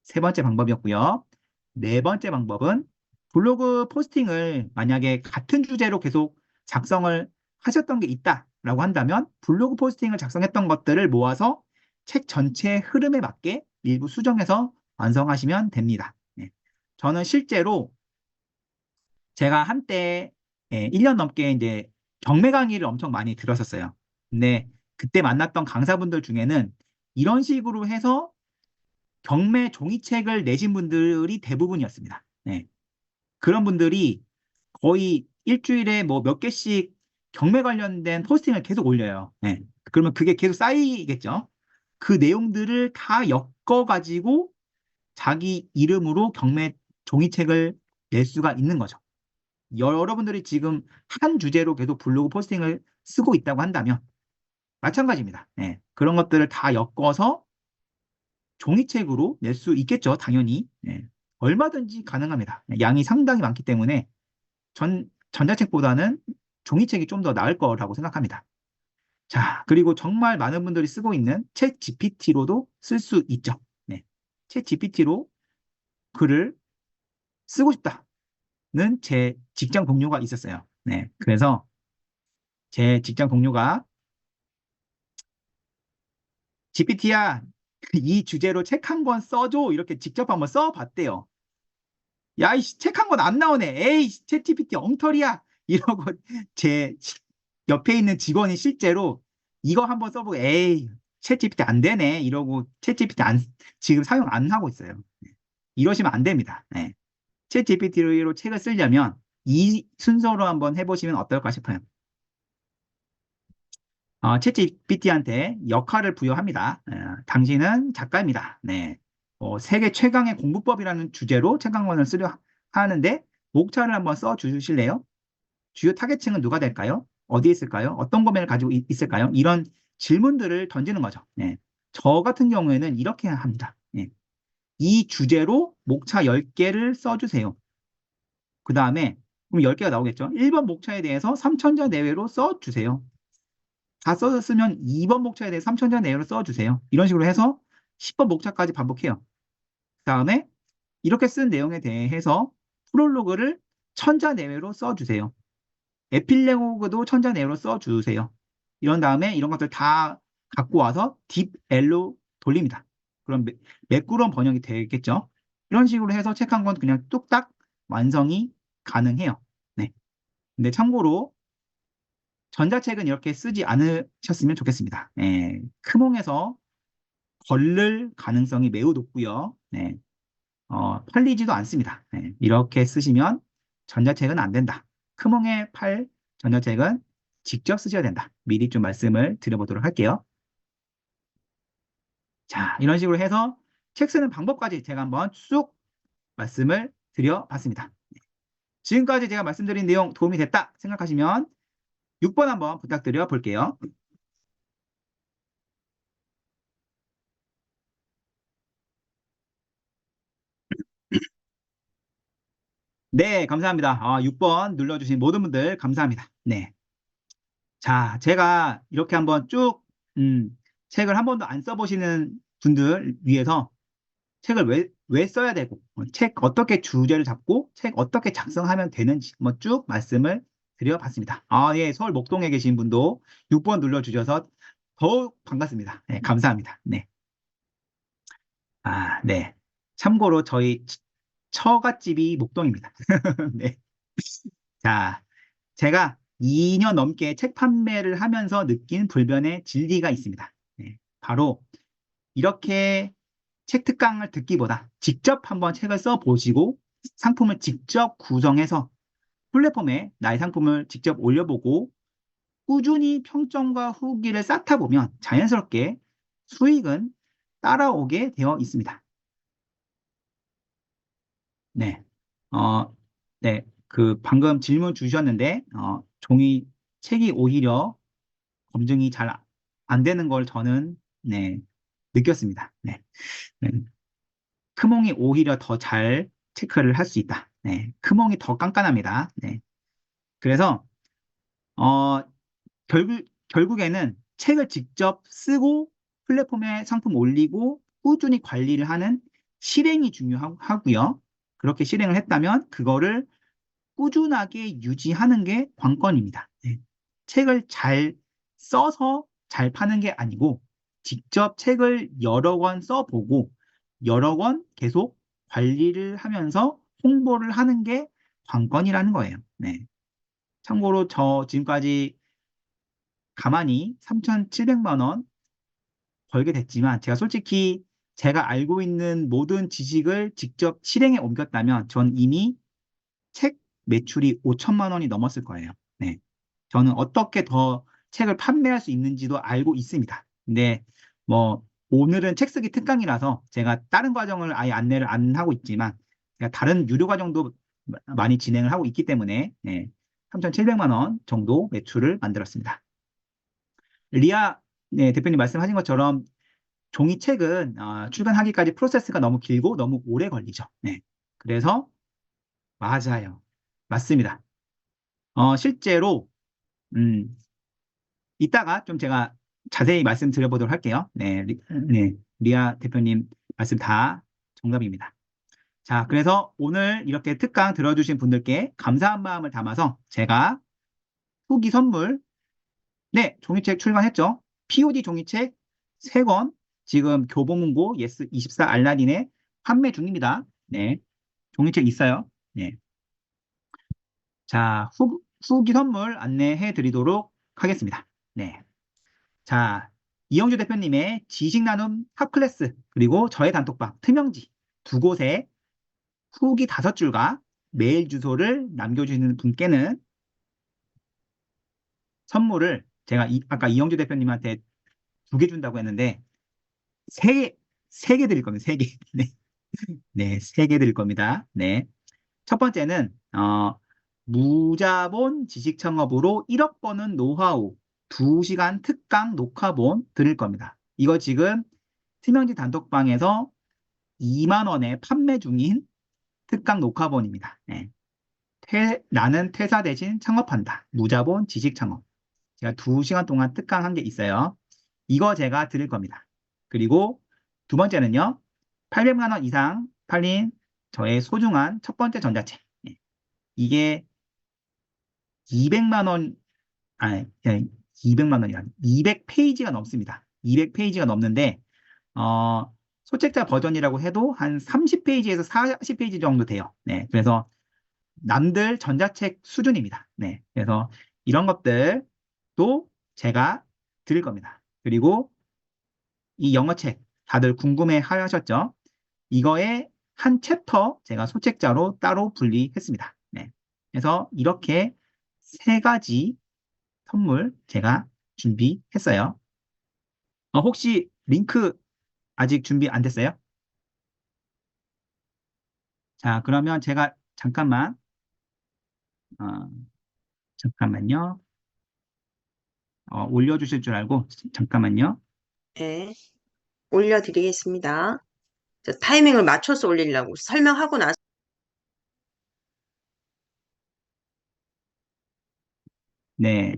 세 번째 방법이었고요. 네 번째 방법은 블로그 포스팅을 만약에 같은 주제로 계속 작성을 하셨던 게 있다라고 한다면 블로그 포스팅을 작성했던 것들을 모아서 책 전체의 흐름에 맞게 일부 수정해서 완성하시면 됩니다. 네. 저는 실제로 제가 한때 1년 넘게 이제 경매 강의를 엄청 많이 들었었어요. 근데 그때 만났던 강사분들 중에는 이런 식으로 해서 경매 종이책을 내신 분들이 대부분이었습니다. 네. 그런 분들이 거의 일주일에 뭐 몇 개씩 경매 관련된 포스팅을 계속 올려요. 네. 그러면 그게 계속 쌓이겠죠. 그 내용들을 다 엮어가지고 자기 이름으로 경매 종이책을 낼 수가 있는 거죠. 여러분들이 지금 한 주제로 계속 블로그 포스팅을 쓰고 있다고 한다면 마찬가지입니다. 네. 그런 것들을 다 엮어서 종이책으로 낼 수 있겠죠, 당연히. 네. 얼마든지 가능합니다. 양이 상당히 많기 때문에 전자책보다는 종이책이 좀 더 나을 거라고 생각합니다. 자, 그리고 정말 많은 분들이 쓰고 있는 챗 GPT로도 쓸 수 있죠. 네. 챗 GPT로 글을 쓰고 싶다는 제 직장 동료가 있었어요. 네. 그래서 제 직장 동료가 GPT야, 이 주제로 책 한 권 써줘. 이렇게 직접 한번 써봤대요. 야, 이씨, 책 한 권 안 나오네. 에이, 챗 GPT 엉터리야. 이러고 제 옆에 있는 직원이 실제로 이거 한번 써보고, 에이, 챗 GPT 안 되네. 이러고 챗 GPT 지금 사용 안 하고 있어요. 이러시면 안 됩니다. 네. 챗 GPT로 책을 쓰려면 이 순서로 한번 해보시면 어떨까 싶어요. 챗 GPT한테 역할을 부여합니다. 당신은 작가입니다. 네. 세계 최강의 공부법이라는 주제로 책 한 권을 쓰려 하는데 목차를 한번 써 주실래요? 주요 타겟층은 누가 될까요? 어디에 있을까요? 어떤 고민을 가지고 있을까요? 이런 질문들을 던지는 거죠. 네. 저 같은 경우에는 이렇게 합니다. 네. 이 주제로 목차 10개를 써주세요. 그 다음에 그럼 10개가 나오겠죠. 1번 목차에 대해서 3천자 내외로 써주세요. 다 써줬으면 2번 목차에 대해 3천자 내외로 써주세요. 이런 식으로 해서 10번 목차까지 반복해요. 그 다음에 이렇게 쓴 내용에 대해서 프롤로그를 1000자 내외로 써주세요. 에필레고도 1000자 내외로 써주세요. 이런 다음에 이런 것들 다 갖고 와서 딥L로 돌립니다. 그럼 매끄러운 번역이 되겠죠. 이런 식으로 해서 책 한 권 그냥 뚝딱 완성이 가능해요. 네. 근데 참고로 전자책은 이렇게 쓰지 않으셨으면 좋겠습니다. 네. 크몽에서 걸릴 가능성이 매우 높고요. 네. 팔리지도 않습니다. 네. 이렇게 쓰시면 전자책은 안 된다. 크몽에 팔 전자책은 직접 쓰셔야 된다. 미리 좀 말씀을 드려보도록 할게요. 자, 이런 식으로 해서 책 쓰는 방법까지 제가 한번 쑥 말씀을 드려봤습니다. 지금까지 제가 말씀드린 내용 도움이 됐다 생각하시면 6번 한번 부탁드려 볼게요. 네, 감사합니다. 6번 눌러주신 모든 분들 감사합니다. 네. 자, 제가 이렇게 한번 쭉, 책을 한 번도 안 써보시는 분들 위해서 책을 왜 왜 써야 되고, 책 어떻게 주제를 잡고, 책 어떻게 작성하면 되는지 뭐 쭉 말씀을 드려봤습니다. 아, 예, 서울 목동에 계신 분도 6번 눌러주셔서 더욱 반갑습니다. 네, 감사합니다. 네. 아, 네. 참고로 저희 처갓집이 목동입니다. 네. 자, 제가 2년 넘게 책 판매를 하면서 느낀 불변의 진리가 있습니다. 네. 바로 이렇게 책 특강을 듣기보다 직접 한번 책을 써보시고 상품을 직접 구성해서 플랫폼에 나의 상품을 직접 올려보고 꾸준히 평점과 후기를 쌓다 보면 자연스럽게 수익은 따라오게 되어 있습니다. 네. 어, 네. 그 방금 질문 주셨는데, 종이 책이 오히려 검증이 잘 안 되는 걸 저는, 네, 느꼈습니다. 네. 네. 크몽이 오히려 더 잘 체크를 할 수 있다. 네. 크몽이 더 깐깐합니다. 네. 그래서, 어, 결국에는 책을 직접 쓰고 플랫폼에 상품 올리고 꾸준히 관리를 하는 실행이 중요하고요. 그렇게 실행을 했다면 그거를 꾸준하게 유지하는 게 관건입니다. 네. 책을 잘 써서 잘 파는 게 아니고 직접 책을 여러 권 써보고 여러 권 계속 관리를 하면서 홍보를 하는 게 관건이라는 거예요. 네. 참고로 저 지금까지 가만히 3,700만 원 벌게 됐지만 제가 솔직히 제가 알고 있는 모든 지식을 직접 실행에 옮겼다면 전 이미 책 매출이 5천만 원이 넘었을 거예요. 네. 저는 어떻게 더 책을 판매할 수 있는지도 알고 있습니다. 근데 뭐 오늘은 책 쓰기 특강이라서 제가 다른 과정을 아예 안내를 안 하고 있지만 제가 다른 유료 과정도 많이 진행을 하고 있기 때문에 네, 3,700만 원 정도 매출을 만들었습니다. 리아 네, 대표님 말씀하신 것처럼 종이책은 출간하기까지 프로세스가 너무 길고 너무 오래 걸리죠. 네. 그래서 맞아요. 맞습니다. 실제로 음, 이따가 좀 제가 자세히 말씀드려보도록 할게요. 네, 네, 리아 대표님 말씀 다 정답입니다. 자, 그래서 오늘 이렇게 특강 들어주신 분들께 감사한 마음을 담아서 제가 후기 선물, 네, 종이책 출간했죠. POD 종이책 3권 지금 교보문고 예스24 알라딘에 판매 중입니다. 네, 종이책 있어요. 네. 자, 후기 선물 안내해 드리도록 하겠습니다. 네. 자, 이영주 대표님의 지식 나눔 탑클래스, 그리고 저의 단톡방 투명지 두 곳에 후기 5줄과 메일 주소를 남겨주시는 분께는 선물을 제가 아까 이영주 대표님한테 2개 준다고 했는데 3개, 3개 드릴 겁니다. 3개. 네. 네, 3개 드릴 겁니다. 네. 첫 번째는 무자본 지식창업으로 1억 버는 노하우 2시간 특강 녹화본 드릴 겁니다. 이거 지금 팀명지 단톡방에서 2만 원에 판매 중인 특강 녹화본입니다. 네. 나는 퇴사 대신 창업한다. 무자본 지식창업. 제가 2시간 동안 특강 한 게 있어요. 이거 제가 드릴 겁니다. 그리고 두 번째는요. 800만 원 이상 팔린 저의 소중한 첫 번째 전자책. 네. 이게 200만 원, 아니, 200만 원이 아니라 200페이지가 넘습니다. 200페이지가 넘는데, 소책자 버전이라고 해도 한 30페이지에서 40페이지 정도 돼요. 네. 그래서 남들 전자책 수준입니다. 네. 그래서 이런 것들도 제가 드릴 겁니다. 그리고 이 영어책 다들 궁금해 하셨죠? 이거의 한 챕터 제가 소책자로 따로 분리했습니다. 네. 그래서 이렇게 3가지 선물 제가 준비했어요. 혹시 링크 아직 준비 안 됐어요? 자, 그러면 제가 어, 잠깐만요. 올려주실 줄 알고, 잠깐만요. 네, 올려드리겠습니다. 저 타이밍을 맞춰서 올리려고 설명하고 나서 네.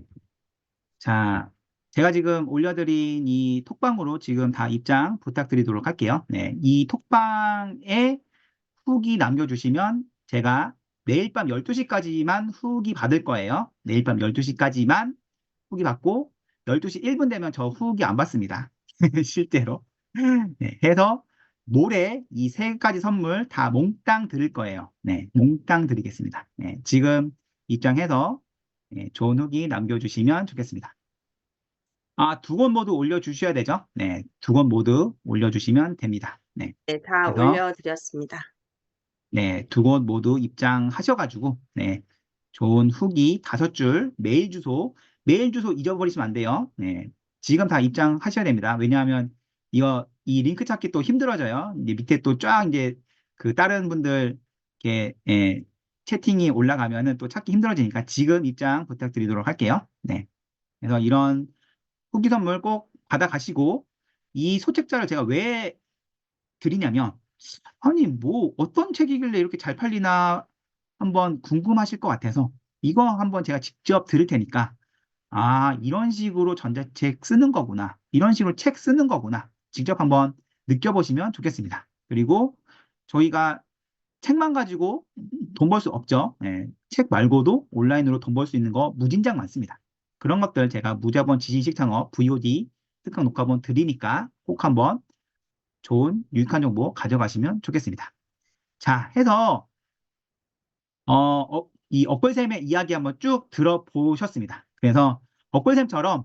자, 제가 지금 올려드린 이 톡방으로 지금 다 입장 부탁드리도록 할게요. 네, 이 톡방에 후기 남겨주시면 제가 내일 밤 12시까지만 후기 받을 거예요. 내일 밤 12시까지만 후기 받고 12시 1분 되면 저 후기 안 받습니다. 실제로. 네, 해서 모레 이 세 가지 선물 다 몽땅 드릴 거예요. 네, 몽땅 드리겠습니다. 네, 지금 입장해서 네, 좋은 후기 남겨주시면 좋겠습니다. 아, 두 권 모두 올려주셔야 되죠? 네, 두 권 모두 올려주시면 됩니다. 네, 네, 다 그래서 올려드렸습니다. 네, 두 곳 모두 입장하셔가지고, 네, 좋은 후기 5줄, 메일 주소 잊어버리시면 안 돼요. 네, 지금 다 입장하셔야 됩니다. 왜냐하면 이 링크 찾기 또 힘들어져요. 이제 밑에 또 쫙 이제 그 다른 분들, 이렇게, 채팅이 올라가면은 또 찾기 힘들어지니까 지금 입장 부탁드리도록 할게요. 네, 그래서 이런 후기 선물 꼭 받아가시고, 이 소책자를 제가 왜 드리냐면, 아니, 뭐, 어떤 책이길래 이렇게 잘 팔리나 한번 궁금하실 것 같아서 이거 한번 제가 직접 들을 테니까, 아, 이런 식으로 전자책 쓰는 거구나. 이런 식으로 책 쓰는 거구나. 직접 한번 느껴보시면 좋겠습니다. 그리고 저희가 책만 가지고 돈 벌 수 없죠. 예, 책 말고도 온라인으로 돈 벌 수 있는 거 무진장 많습니다. 그런 것들 제가 무자본 지식 창업 VOD 특강 녹화본 드리니까 꼭 한번 좋은 유익한 정보 가져가시면 좋겠습니다. 자, 해서 이 업글쌤의 이야기 한번 쭉 들어보셨습니다. 그래서 업글쌤처럼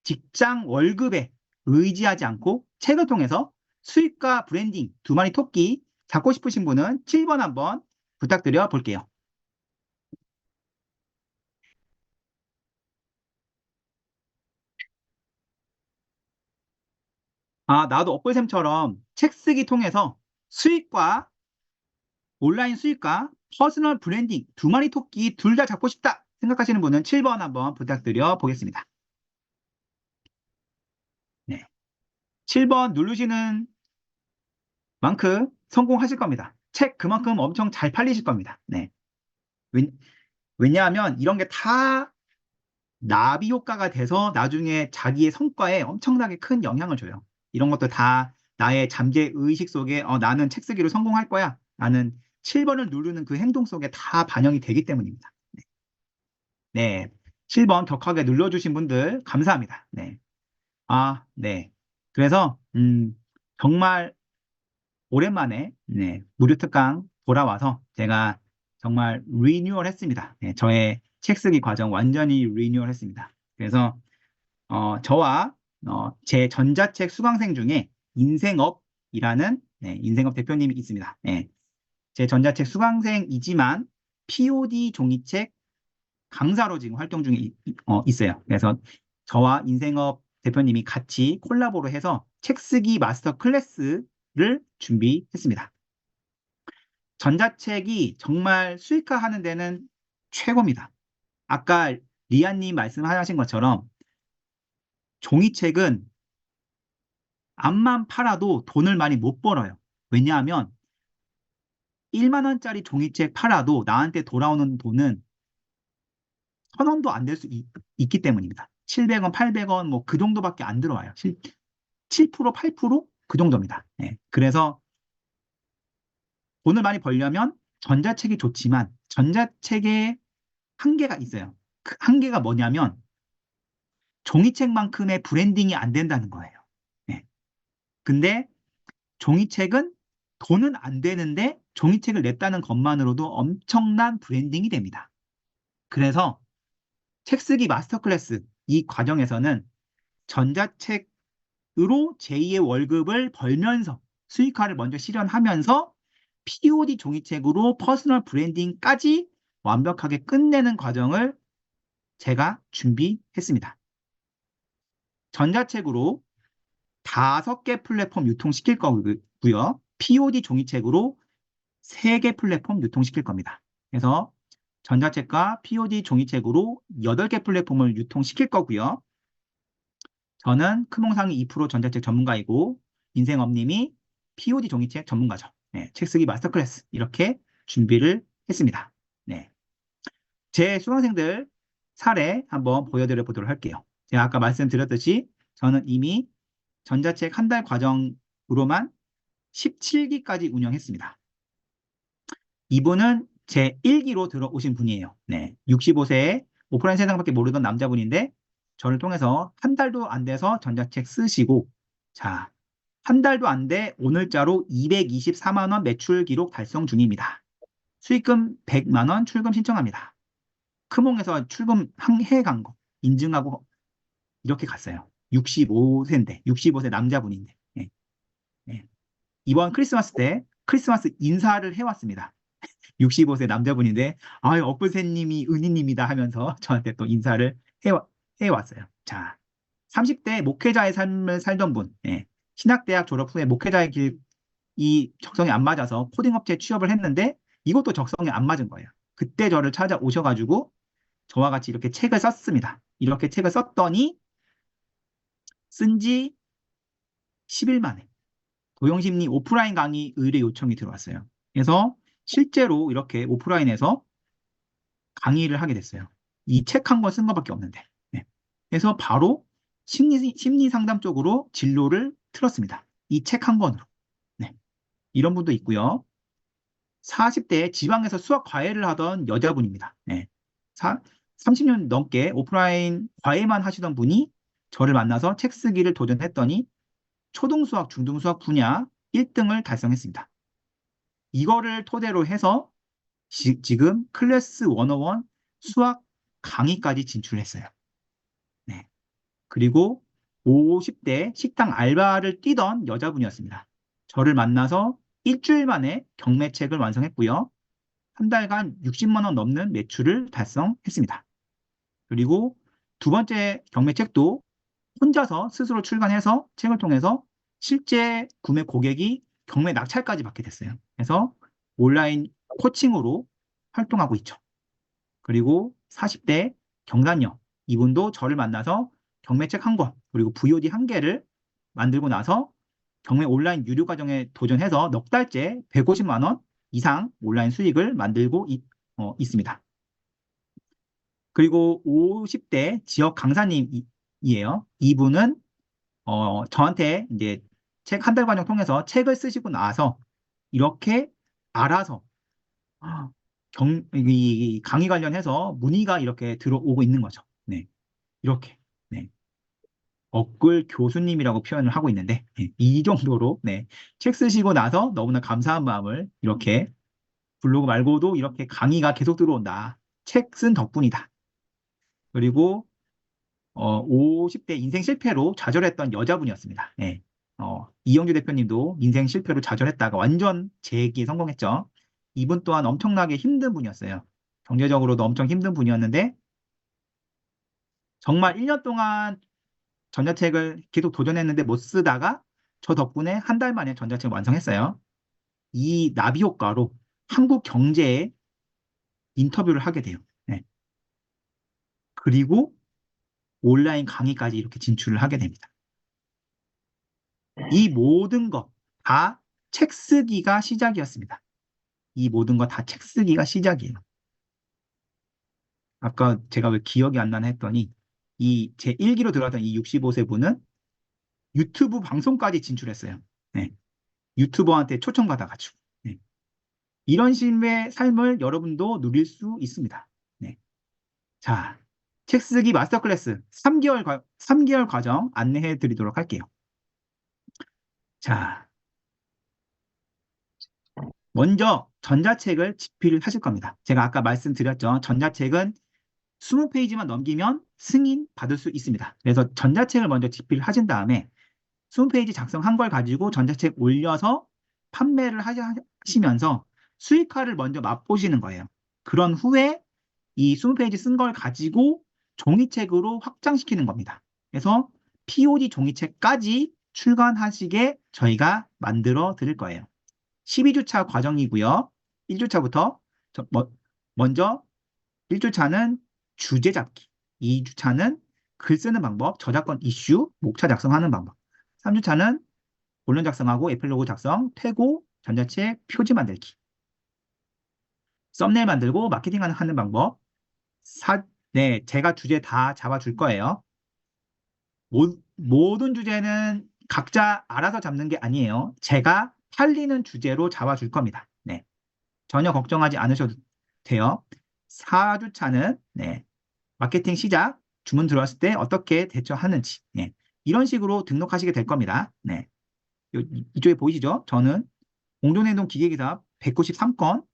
직장 월급에 의지하지 않고 책을 통해서 수익과 브랜딩 두 마리 토끼 잡고 싶으신 분은 7번 한번 부탁드려 볼게요. 아, 나도 업글쌤처럼 책 쓰기 통해서 수익과 온라인 수익과 퍼스널 브랜딩 두 마리 토끼 둘 다 잡고 싶다 생각하시는 분은 7번 한번 부탁드려 보겠습니다. 네. 7번 누르시는 만큼 성공하실 겁니다. 책 그만큼 엄청 잘 팔리실 겁니다. 네. 왜냐하면 이런 게 다 나비 효과가 돼서 나중에 자기의 성과에 엄청나게 큰 영향을 줘요. 이런 것도 다 나의 잠재 의식 속에 나는 책 쓰기로 성공할 거야. 나는 7번을 누르는 그 행동 속에 다 반영이 되기 때문입니다. 네. 7번 격하게 눌러주신 분들 감사합니다. 네. 아, 네. 그래서 정말 오랜만에 네, 무료 특강 돌아와서 제가 정말 리뉴얼 했습니다. 네, 저의 책 쓰기 과정 완전히 리뉴얼 했습니다. 그래서 저와 제 전자책 수강생 중에 인생업이라는 네, 인생업 대표님이 있습니다. 네, 제 전자책 수강생이지만 POD 종이책 강사로 지금 활동 중에 있어요. 그래서 저와 인생업 대표님이 같이 콜라보로 해서 책 쓰기 마스터 클래스를 준비했습니다. 전자책이 정말 수익화하는 데는 최고입니다. 아까 리안님 말씀하신 것처럼 종이책은 앞만 팔아도 돈을 많이 못 벌어요. 왜냐하면 1만 원짜리 종이책 팔아도 나한테 돌아오는 돈은 1,000원도 안 될 수 있기 때문입니다. 700원, 800원 뭐 그 정도밖에 안 들어와요. 7%, 8%그 정도입니다. 네. 그래서 돈을 많이 벌려면 전자책이 좋지만 전자책에 한계가 있어요. 그 한계가 뭐냐면 종이책만큼의 브랜딩이 안 된다는 거예요. 네. 근데 종이책은 돈은 안 되는데 종이책을 냈다는 것만으로도 엄청난 브랜딩이 됩니다. 그래서 책 쓰기 마스터 클래스 이 과정에서는 전자책으로 제2의 월급을 벌면서 수익화를 먼저 실현하면서 POD 종이책으로 퍼스널 브랜딩까지 완벽하게 끝내는 과정을 제가 준비했습니다. 전자책으로 5개 플랫폼 유통시킬 거고요. POD 종이책으로 3개 플랫폼 유통시킬 겁니다. 그래서 전자책과 POD 종이책으로 8개 플랫폼을 유통시킬 거고요. 저는 크몽상이 2% 전자책 전문가이고 인생업님이 POD 종이책 전문가죠. 네, 책 쓰기 마스터 클래스 이렇게 준비를 했습니다. 네, 제 수강생들 사례 한번 보여드려 보도록 할게요. 제가 아까 말씀드렸듯이 저는 이미 전자책 한 달 과정으로만 17기까지 운영했습니다. 이분은 제 1기로 들어오신 분이에요. 네, 65세에 오프라인 세상밖에 모르던 남자분인데 저를 통해서 한 달도 안 돼서 전자책 쓰시고, 자, 한 달도 안 돼 오늘자로 224만 원 매출 기록 달성 중입니다. 수익금 100만 원 출금 신청합니다. 크몽에서 출금 한 해 간 거 인증하고 이렇게 갔어요. 65세인데, 65세 남자분인데. 예, 예. 이번 크리스마스 때 크리스마스 인사를 해왔습니다. 65세 남자분인데, 아유, 엇불새님이 은희님이다 하면서 저한테 또 인사를 해왔어요. 자, 30대 목회자의 삶을 살던 분, 예. 신학대학 졸업 후에 목회자의 길이 적성에 안 맞아서 코딩 업체에 취업을 했는데 이것도 적성에 안 맞은 거예요. 그때 저를 찾아오셔가지고 저와 같이 이렇게 책을 썼습니다. 이렇게 책을 썼더니 쓴 지 10일 만에 도용심리 오프라인 강의 의뢰 요청이 들어왔어요. 그래서 실제로 이렇게 오프라인에서 강의를 하게 됐어요. 이 책 한 권 쓴 것밖에 없는데. 네. 그래서 바로 심리 상담 쪽으로 진로를 틀었습니다. 이 책 한 권으로. 네. 이런 분도 있고요. 40대 지방에서 수학 과외를 하던 여자분입니다. 네. 30년 넘게 오프라인 과외만 하시던 분이 저를 만나서 책 쓰기를 도전했더니 초등수학, 중등수학 분야 1등을 달성했습니다. 이거를 토대로 해서 지금 클래스 101 수학 강의까지 진출했어요. 네. 그리고 50대 식당 알바를 뛰던 여자분이었습니다. 저를 만나서 일주일 만에 경매책을 완성했고요. 한 달간 60만 원 넘는 매출을 달성했습니다. 그리고 두 번째 경매책도 혼자서 스스로 출간해서 책을 통해서 실제 구매 고객이 경매 낙찰까지 받게 됐어요. 그래서 온라인 코칭으로 활동하고 있죠. 그리고 40대 경단녀, 이분도 저를 만나서 경매책 한 권, 그리고 VOD 한 개를 만들고 나서 경매 온라인 유료 과정에 도전해서 넉 달째 150만 원 이상 온라인 수익을 만들고 있습니다. 그리고 50대 지역 강사님이에요. 이분은 저한테 이제 책 한 달 과정 통해서 책을 쓰시고 나서 이렇게 알아서 이 강의 관련해서 문의가 이렇게 들어오고 있는 거죠. 네, 이렇게. 네. 업글 교수님이라고 표현을 하고 있는데, 네, 이 정도로, 네, 책 쓰시고 나서 너무나 감사한 마음을 이렇게 블로그 말고도 이렇게 강의가 계속 들어온다. 책 쓴 덕분이다. 그리고 50대 인생 실패로 좌절했던 여자분이었습니다. 네. 이영주 대표님도 인생 실패로 좌절했다가 완전 재기에 성공했죠. 이분 또한 엄청나게 힘든 분이었어요. 경제적으로도 엄청 힘든 분이었는데 정말 1년 동안 전자책을 계속 도전했는데 못 쓰다가 저 덕분에 한 달 만에 전자책을 완성했어요. 이 나비 효과로 한국 경제에 인터뷰를 하게 돼요. 네. 그리고 온라인 강의까지 이렇게 진출을 하게 됩니다. 이 모든 것 다 책 쓰기가 시작이었습니다. 이 모든 것 다 책 쓰기가 시작이에요. 아까 제가 왜 기억이 안 나나 했더니 이 제 1기로 들어왔던 이 65세 분은 유튜브 방송까지 진출했어요. 네. 유튜버한테 초청받아가지고. 네. 이런 식의 삶을 여러분도 누릴 수 있습니다. 네. 자, 책 쓰기 마스터 클래스 3개월 과정 안내해 드리도록 할게요. 자, 먼저 전자책을 집필을 하실 겁니다. 제가 아까 말씀드렸죠. 전자책은 20페이지만 넘기면 승인 받을 수 있습니다. 그래서 전자책을 먼저 집필을 하신 다음에 20페이지 작성한 걸 가지고 전자책 올려서 판매를 하시면서 수익화를 먼저 맛보시는 거예요. 그런 후에 이 20페이지 쓴 걸 가지고 종이책으로 확장시키는 겁니다. 그래서 POD 종이책까지 출간하시게 저희가 만들어 드릴 거예요. 12주차 과정이고요. 1주차부터 먼저 1주차는 주제 잡기, 2주차는 글 쓰는 방법, 저작권 이슈, 목차 작성하는 방법, 3주차는 본론 작성하고 에필로그 작성, 퇴고, 전자책 표지 만들기, 썸네일 만들고 마케팅 하는 방법. 네, 제가 주제 다 잡아줄 거예요. 모든 주제는 각자 알아서 잡는 게 아니에요. 제가 팔리는 주제로 잡아줄 겁니다. 네. 전혀 걱정하지 않으셔도 돼요. 4주차는 네, 마케팅 시작, 주문 들어왔을 때 어떻게 대처하는지 네, 이런 식으로 등록하시게 될 겁니다. 네. 이쪽에 보이시죠? 저는 공동행동 기계기사 193건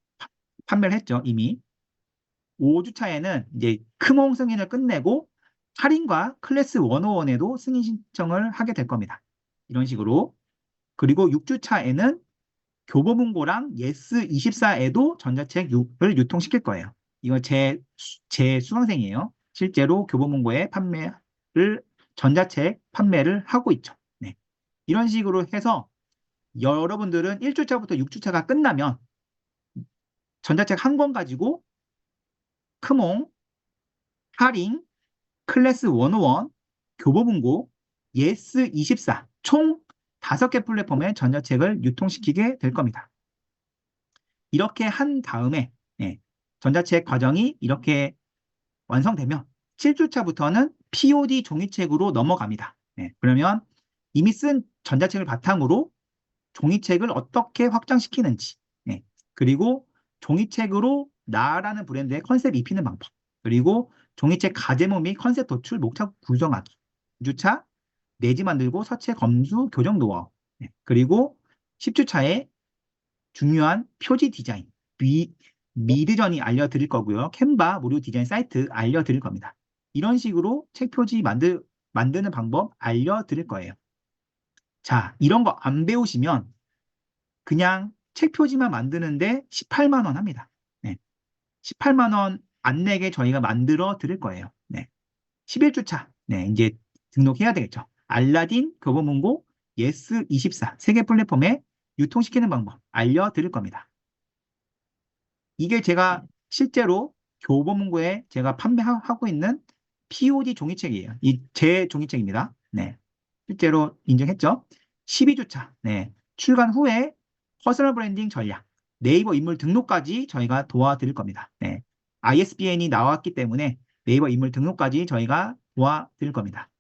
판매를 했죠, 이미. 5주차에는 이제 크몽 승인을 끝내고 할인과 클래스 101에도 승인 신청을 하게 될 겁니다. 이런 식으로. 그리고 6주차에는 교보문고랑 예스24에도 전자책을 유통시킬 거예요. 이거 제 수강생이에요. 실제로 교보문고에 전자책 판매를 하고 있죠. 네. 이런 식으로 해서 여러분들은 1주차부터 6주차가 끝나면 전자책 한 권 가지고 크몽, 하링, 클래스 101, 교보문고, 예스24 총 5개 플랫폼의 전자책을 유통시키게 될 겁니다. 이렇게 한 다음에 전자책 과정이 이렇게 완성되면 7주차부터는 POD 종이책으로 넘어갑니다. 그러면 이미 쓴 전자책을 바탕으로 종이책을 어떻게 확장시키는지 그리고 종이책으로 나라는 브랜드의 컨셉 입히는 방법 그리고 종이책 가제모 및 컨셉 도출, 목차 구성하기 2주차 내지 만들고 서체 검수 교정 노하우 그리고 10주차에 중요한 표지 디자인 미드전이 알려드릴 거고요. 캔바 무료 디자인 사이트 알려드릴 겁니다. 이런 식으로 책 표지 만드는 방법 알려드릴 거예요. 자, 이런 거 안 배우시면 그냥 책 표지만 만드는데 18만 원 합니다. 18만 원 안 내게 저희가 만들어 드릴 거예요. 11주차 이제 등록해야 되겠죠. 알라딘, 교보문고, 예스24 세 개 플랫폼에 유통시키는 방법 알려드릴 겁니다. 이게 제가 실제로 교보문고에 제가 판매하고 있는 POD 종이책이에요. 제 종이책입니다. 실제로 인증했죠. 12주차 출간 후에 퍼스널 브랜딩 전략, 네이버 인물 등록까지 저희가 도와드릴 겁니다. ISBN이 나왔기 때문에 네이버 인물 등록까지 저희가 도와드릴 겁니다.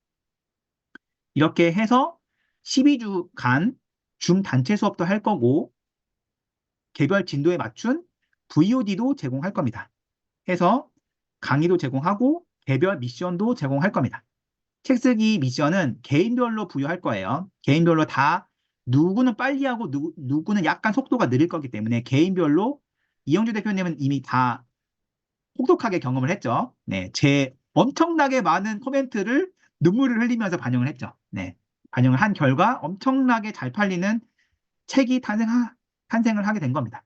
이렇게 해서 12주간 줌 단체 수업도 할 거고 개별 진도에 맞춘 VOD도 제공할 겁니다. 해서 강의도 제공하고 개별 미션도 제공할 겁니다. 책 쓰기 미션은 개인별로 부여할 거예요. 개인별로 다 누구는 빨리 하고 누구는 약간 속도가 느릴 거기 때문에 개인별로 이영주 대표님은 이미 다 혹독하게 경험을 했죠. 제 엄청나게 많은 코멘트를 눈물을 흘리면서 반영을 했죠. 반영을 한 결과 엄청나게 잘 팔리는 책이 탄생을 하게 된 겁니다.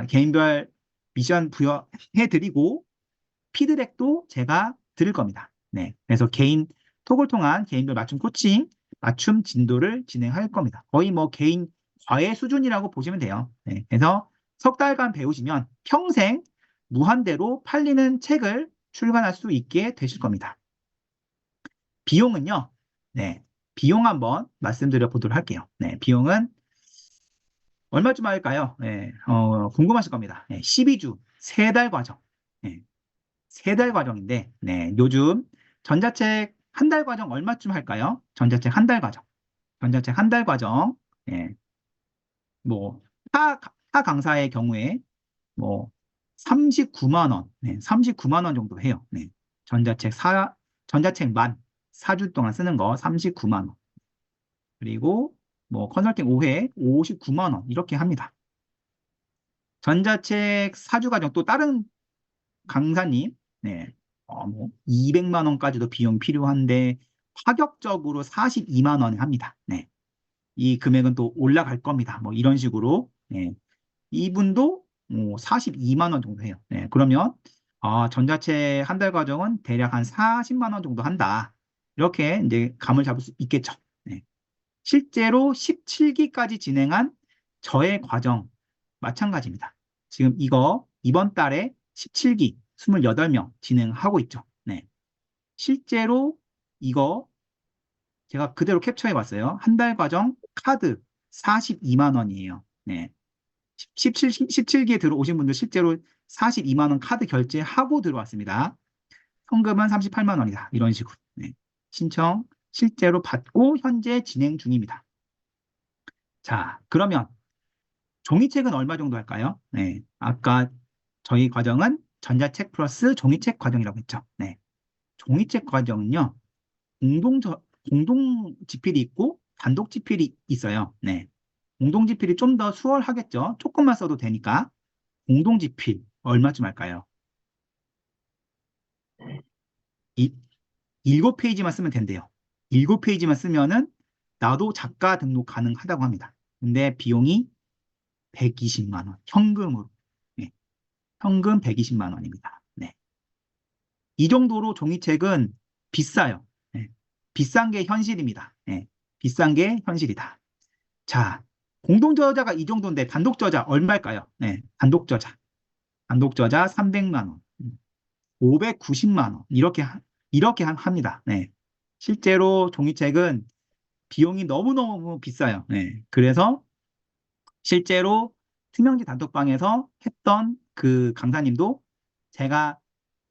개인별 미션 부여해드리고 피드백도 제가 드릴 겁니다. 그래서 톡을 통한 개인별 맞춤 코칭, 맞춤 진도를 진행할 겁니다. 거의 뭐 개인 과외 수준이라고 보시면 돼요. 그래서 석 달간 배우시면 평생 무한대로 팔리는 책을 출간할 수 있게 되실 겁니다. 비용은요, 비용 한번 말씀드려 보도록 할게요. 비용은 얼마쯤 할까요? 궁금하실 겁니다. 12주, 3달 과정. 3달 과정인데, 요즘 전자책 한 달 과정 얼마쯤 할까요? 전자책 한 달 과정. 전자책 한 달 과정. 뭐, 타 강사의 경우에, 뭐, 39만 원, 39만 원 정도 해요. 전자책만 4주 동안 쓰는 거 39만 원. 그리고 뭐 컨설팅 5회 59만 원 이렇게 합니다. 전자책 4주 과정 또 다른 강사님 뭐 200만 원까지도 비용 필요한데 파격적으로 42만 원에 합니다. 이 금액은 또 올라갈 겁니다. 뭐 이런 식으로 이분도 42만 원 정도 해요. 그러면 전자책 한 달 과정은 대략 한 40만 원 정도 한다. 이렇게 이제 감을 잡을 수 있겠죠. 실제로 17기까지 진행한 저의 과정 마찬가지입니다. 지금 이번 달에 17기 28명 진행하고 있죠. 실제로 이거 제가 그대로 캡처해 봤어요. 한 달 과정 카드 42만 원이에요. 17기에 들어오신 분들 실제로 42만 원 카드 결제하고 들어왔습니다. 현금은 38만 원이다. 이런 식으로. 신청 실제로 받고 현재 진행 중입니다. 자, 그러면 종이책은 얼마 정도 할까요? 네, 아까 저희 과정은 전자책 플러스 종이책 과정이라고 했죠. 네, 종이책 과정은요, 공동 지필이 있고 단독 지필이 있어요. 네, 공동 지필이 좀 더 수월하겠죠. 조금만 써도 되니까. 공동 지필 얼마쯤 할까요? 이 7페이지만 쓰면 된대요. 7페이지만 쓰면은 나도 작가 등록 가능하다고 합니다. 근데 비용이 120만 원, 현금으로. 네, 현금 120만 원입니다. 네. 이 정도로 종이책은 비싸요. 네. 비싼 게 현실입니다. 네. 비싼 게 현실이다. 자, 공동저자가 이 정도인데 단독저자 얼마일까요? 네. 단독저자. 단독저자 300만 원, 590만 원. 이렇게 합니다. 네. 실제로 종이책은 비용이 너무너무 비싸요. 네. 그래서 실제로 투명지 단톡방에서 했던 그 강사님도 제가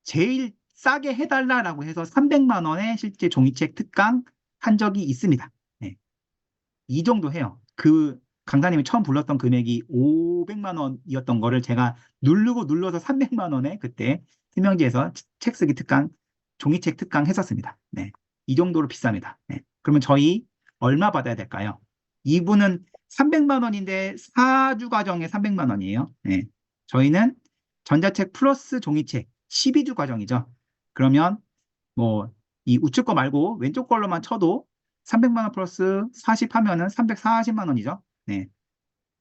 제일 싸게 해달라라고 해서 300만 원에 실제 종이책 특강 한 적이 있습니다. 네. 이 정도 해요. 그 강사님이 처음 불렀던 금액이 500만 원이었던 거를 제가 누르고 눌러서 300만 원에 그때 투명지에서 책 쓰기 특강, 종이책 특강 했었습니다. 네. 이 정도로 비쌉니다. 네. 그러면 저희 얼마 받아야 될까요? 이분은 300만 원인데 4주 과정에 300만 원이에요. 네. 저희는 전자책 플러스 종이책 12주 과정이죠. 그러면 뭐 이 우측 거 말고 왼쪽 걸로만 쳐도 300만 원 플러스 40 하면은 340만 원이죠. 네.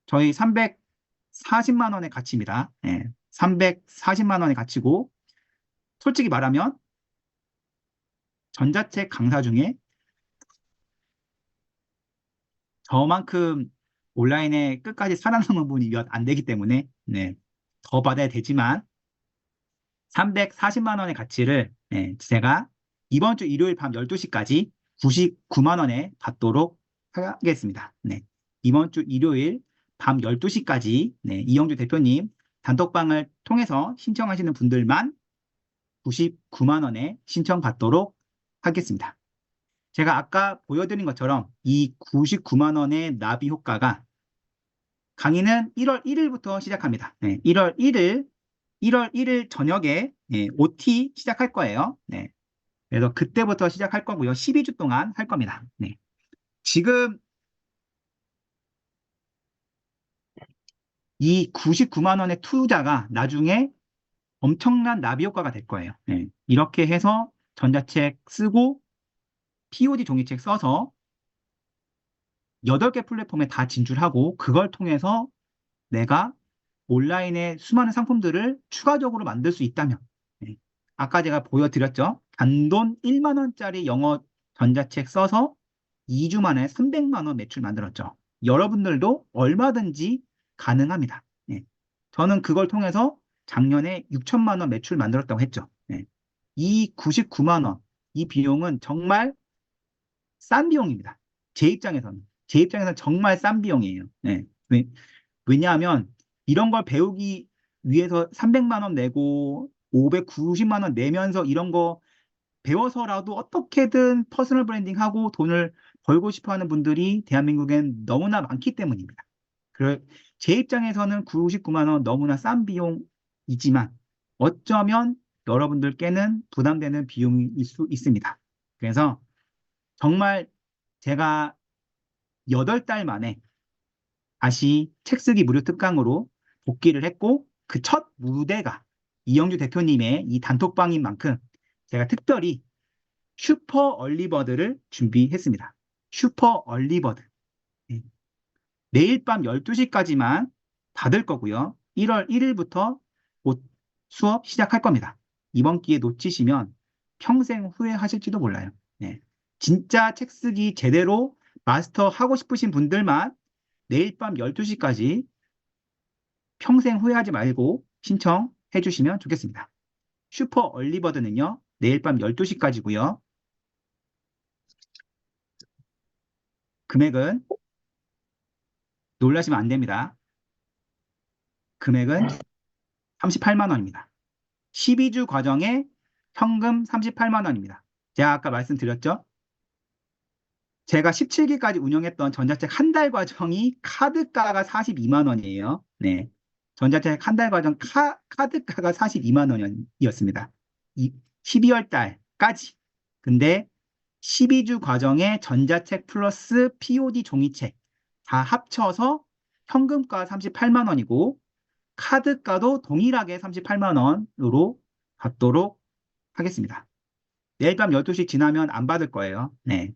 저희 340만 원의 가치입니다. 네. 340만 원의 가치고 솔직히 말하면 전자책 강사 중에 저만큼 온라인에 끝까지 살아남은 분이 몇 안 되기 때문에 네. 더 받아야 되지만 340만 원의 가치를 네, 제가 이번 주 일요일 밤 12시까지 99만 원에 받도록 하겠습니다. 네, 이번 주 일요일 밤 12시까지 네, 이영주 대표님 단톡방을 통해서 신청하시는 분들만 99만 원에 신청받도록 하겠습니다. 제가 아까 보여드린 것처럼 이 99만 원의 나비 효과가 강의는 1월 1일부터 시작합니다. 네, 1월 1일 저녁에 네, OT 시작할 거예요. 네, 그래서 그때부터 시작할 거고요. 12주 동안 할 겁니다. 네. 지금 이 99만 원의 투자가 나중에 엄청난 나비 효과가 될 거예요. 네. 이렇게 해서 전자책 쓰고 POD 종이책 써서 8개 플랫폼에 다 진출하고 그걸 통해서 내가 온라인에 수많은 상품들을 추가적으로 만들 수 있다면 네. 아까 제가 보여드렸죠. 단돈 1만 원짜리 영어 전자책 써서 2주 만에 300만 원 매출 만들었죠. 여러분들도 얼마든지 가능합니다. 네. 저는 그걸 통해서 작년에 6천만 원 매출 만들었다고 했죠. 네. 이 99만 원, 이 비용은 정말 싼 비용입니다. 제 입장에서는 정말 싼 비용이에요. 네. 왜냐하면 이런 걸 배우기 위해서 300만 원 내고 590만 원 내면서 이런 거 배워서라도 어떻게든 퍼스널 브랜딩하고 돈을 벌고 싶어 하는 분들이 대한민국엔 너무나 많기 때문입니다. 제 입장에서는 99만 원 너무나 싼 비용이지만 어쩌면 여러분들께는 부담되는 비용일 수 있습니다. 그래서 정말 제가 8달 만에 다시 책쓰기 무료 특강으로 복귀를 했고 그 첫 무대가 이영주 대표님의 이 단톡방인 만큼 제가 특별히 슈퍼 얼리버드를 준비했습니다. 슈퍼 얼리버드. 네. 내일 밤 12시까지만 받을 거고요. 1월 1일부터 곧 수업 시작할 겁니다. 이번 기회 놓치시면 평생 후회하실지도 몰라요. 네. 진짜 책 쓰기 제대로 마스터 하고 싶으신 분들만 내일 밤 12시까지 평생 후회하지 말고 신청해 주시면 좋겠습니다. 슈퍼 얼리버드는요. 내일 밤 12시까지고요. 금액은 놀라시면 안 됩니다. 금액은 38만 원입니다. 12주 과정에 현금 38만 원입니다. 제가 아까 말씀드렸죠? 제가 17기까지 운영했던 전자책 한 달 과정이 카드가가 42만 원이에요. 네. 전자책 한 달 과정 카드가가 42만 원이었습니다. 12월 달까지. 근데 12주 과정에 전자책 플러스 POD 종이책 다 합쳐서 현금가 38만 원이고 카드가도 동일하게 38만 원으로 받도록 하겠습니다. 내일 밤 12시 지나면 안 받을 거예요. 네.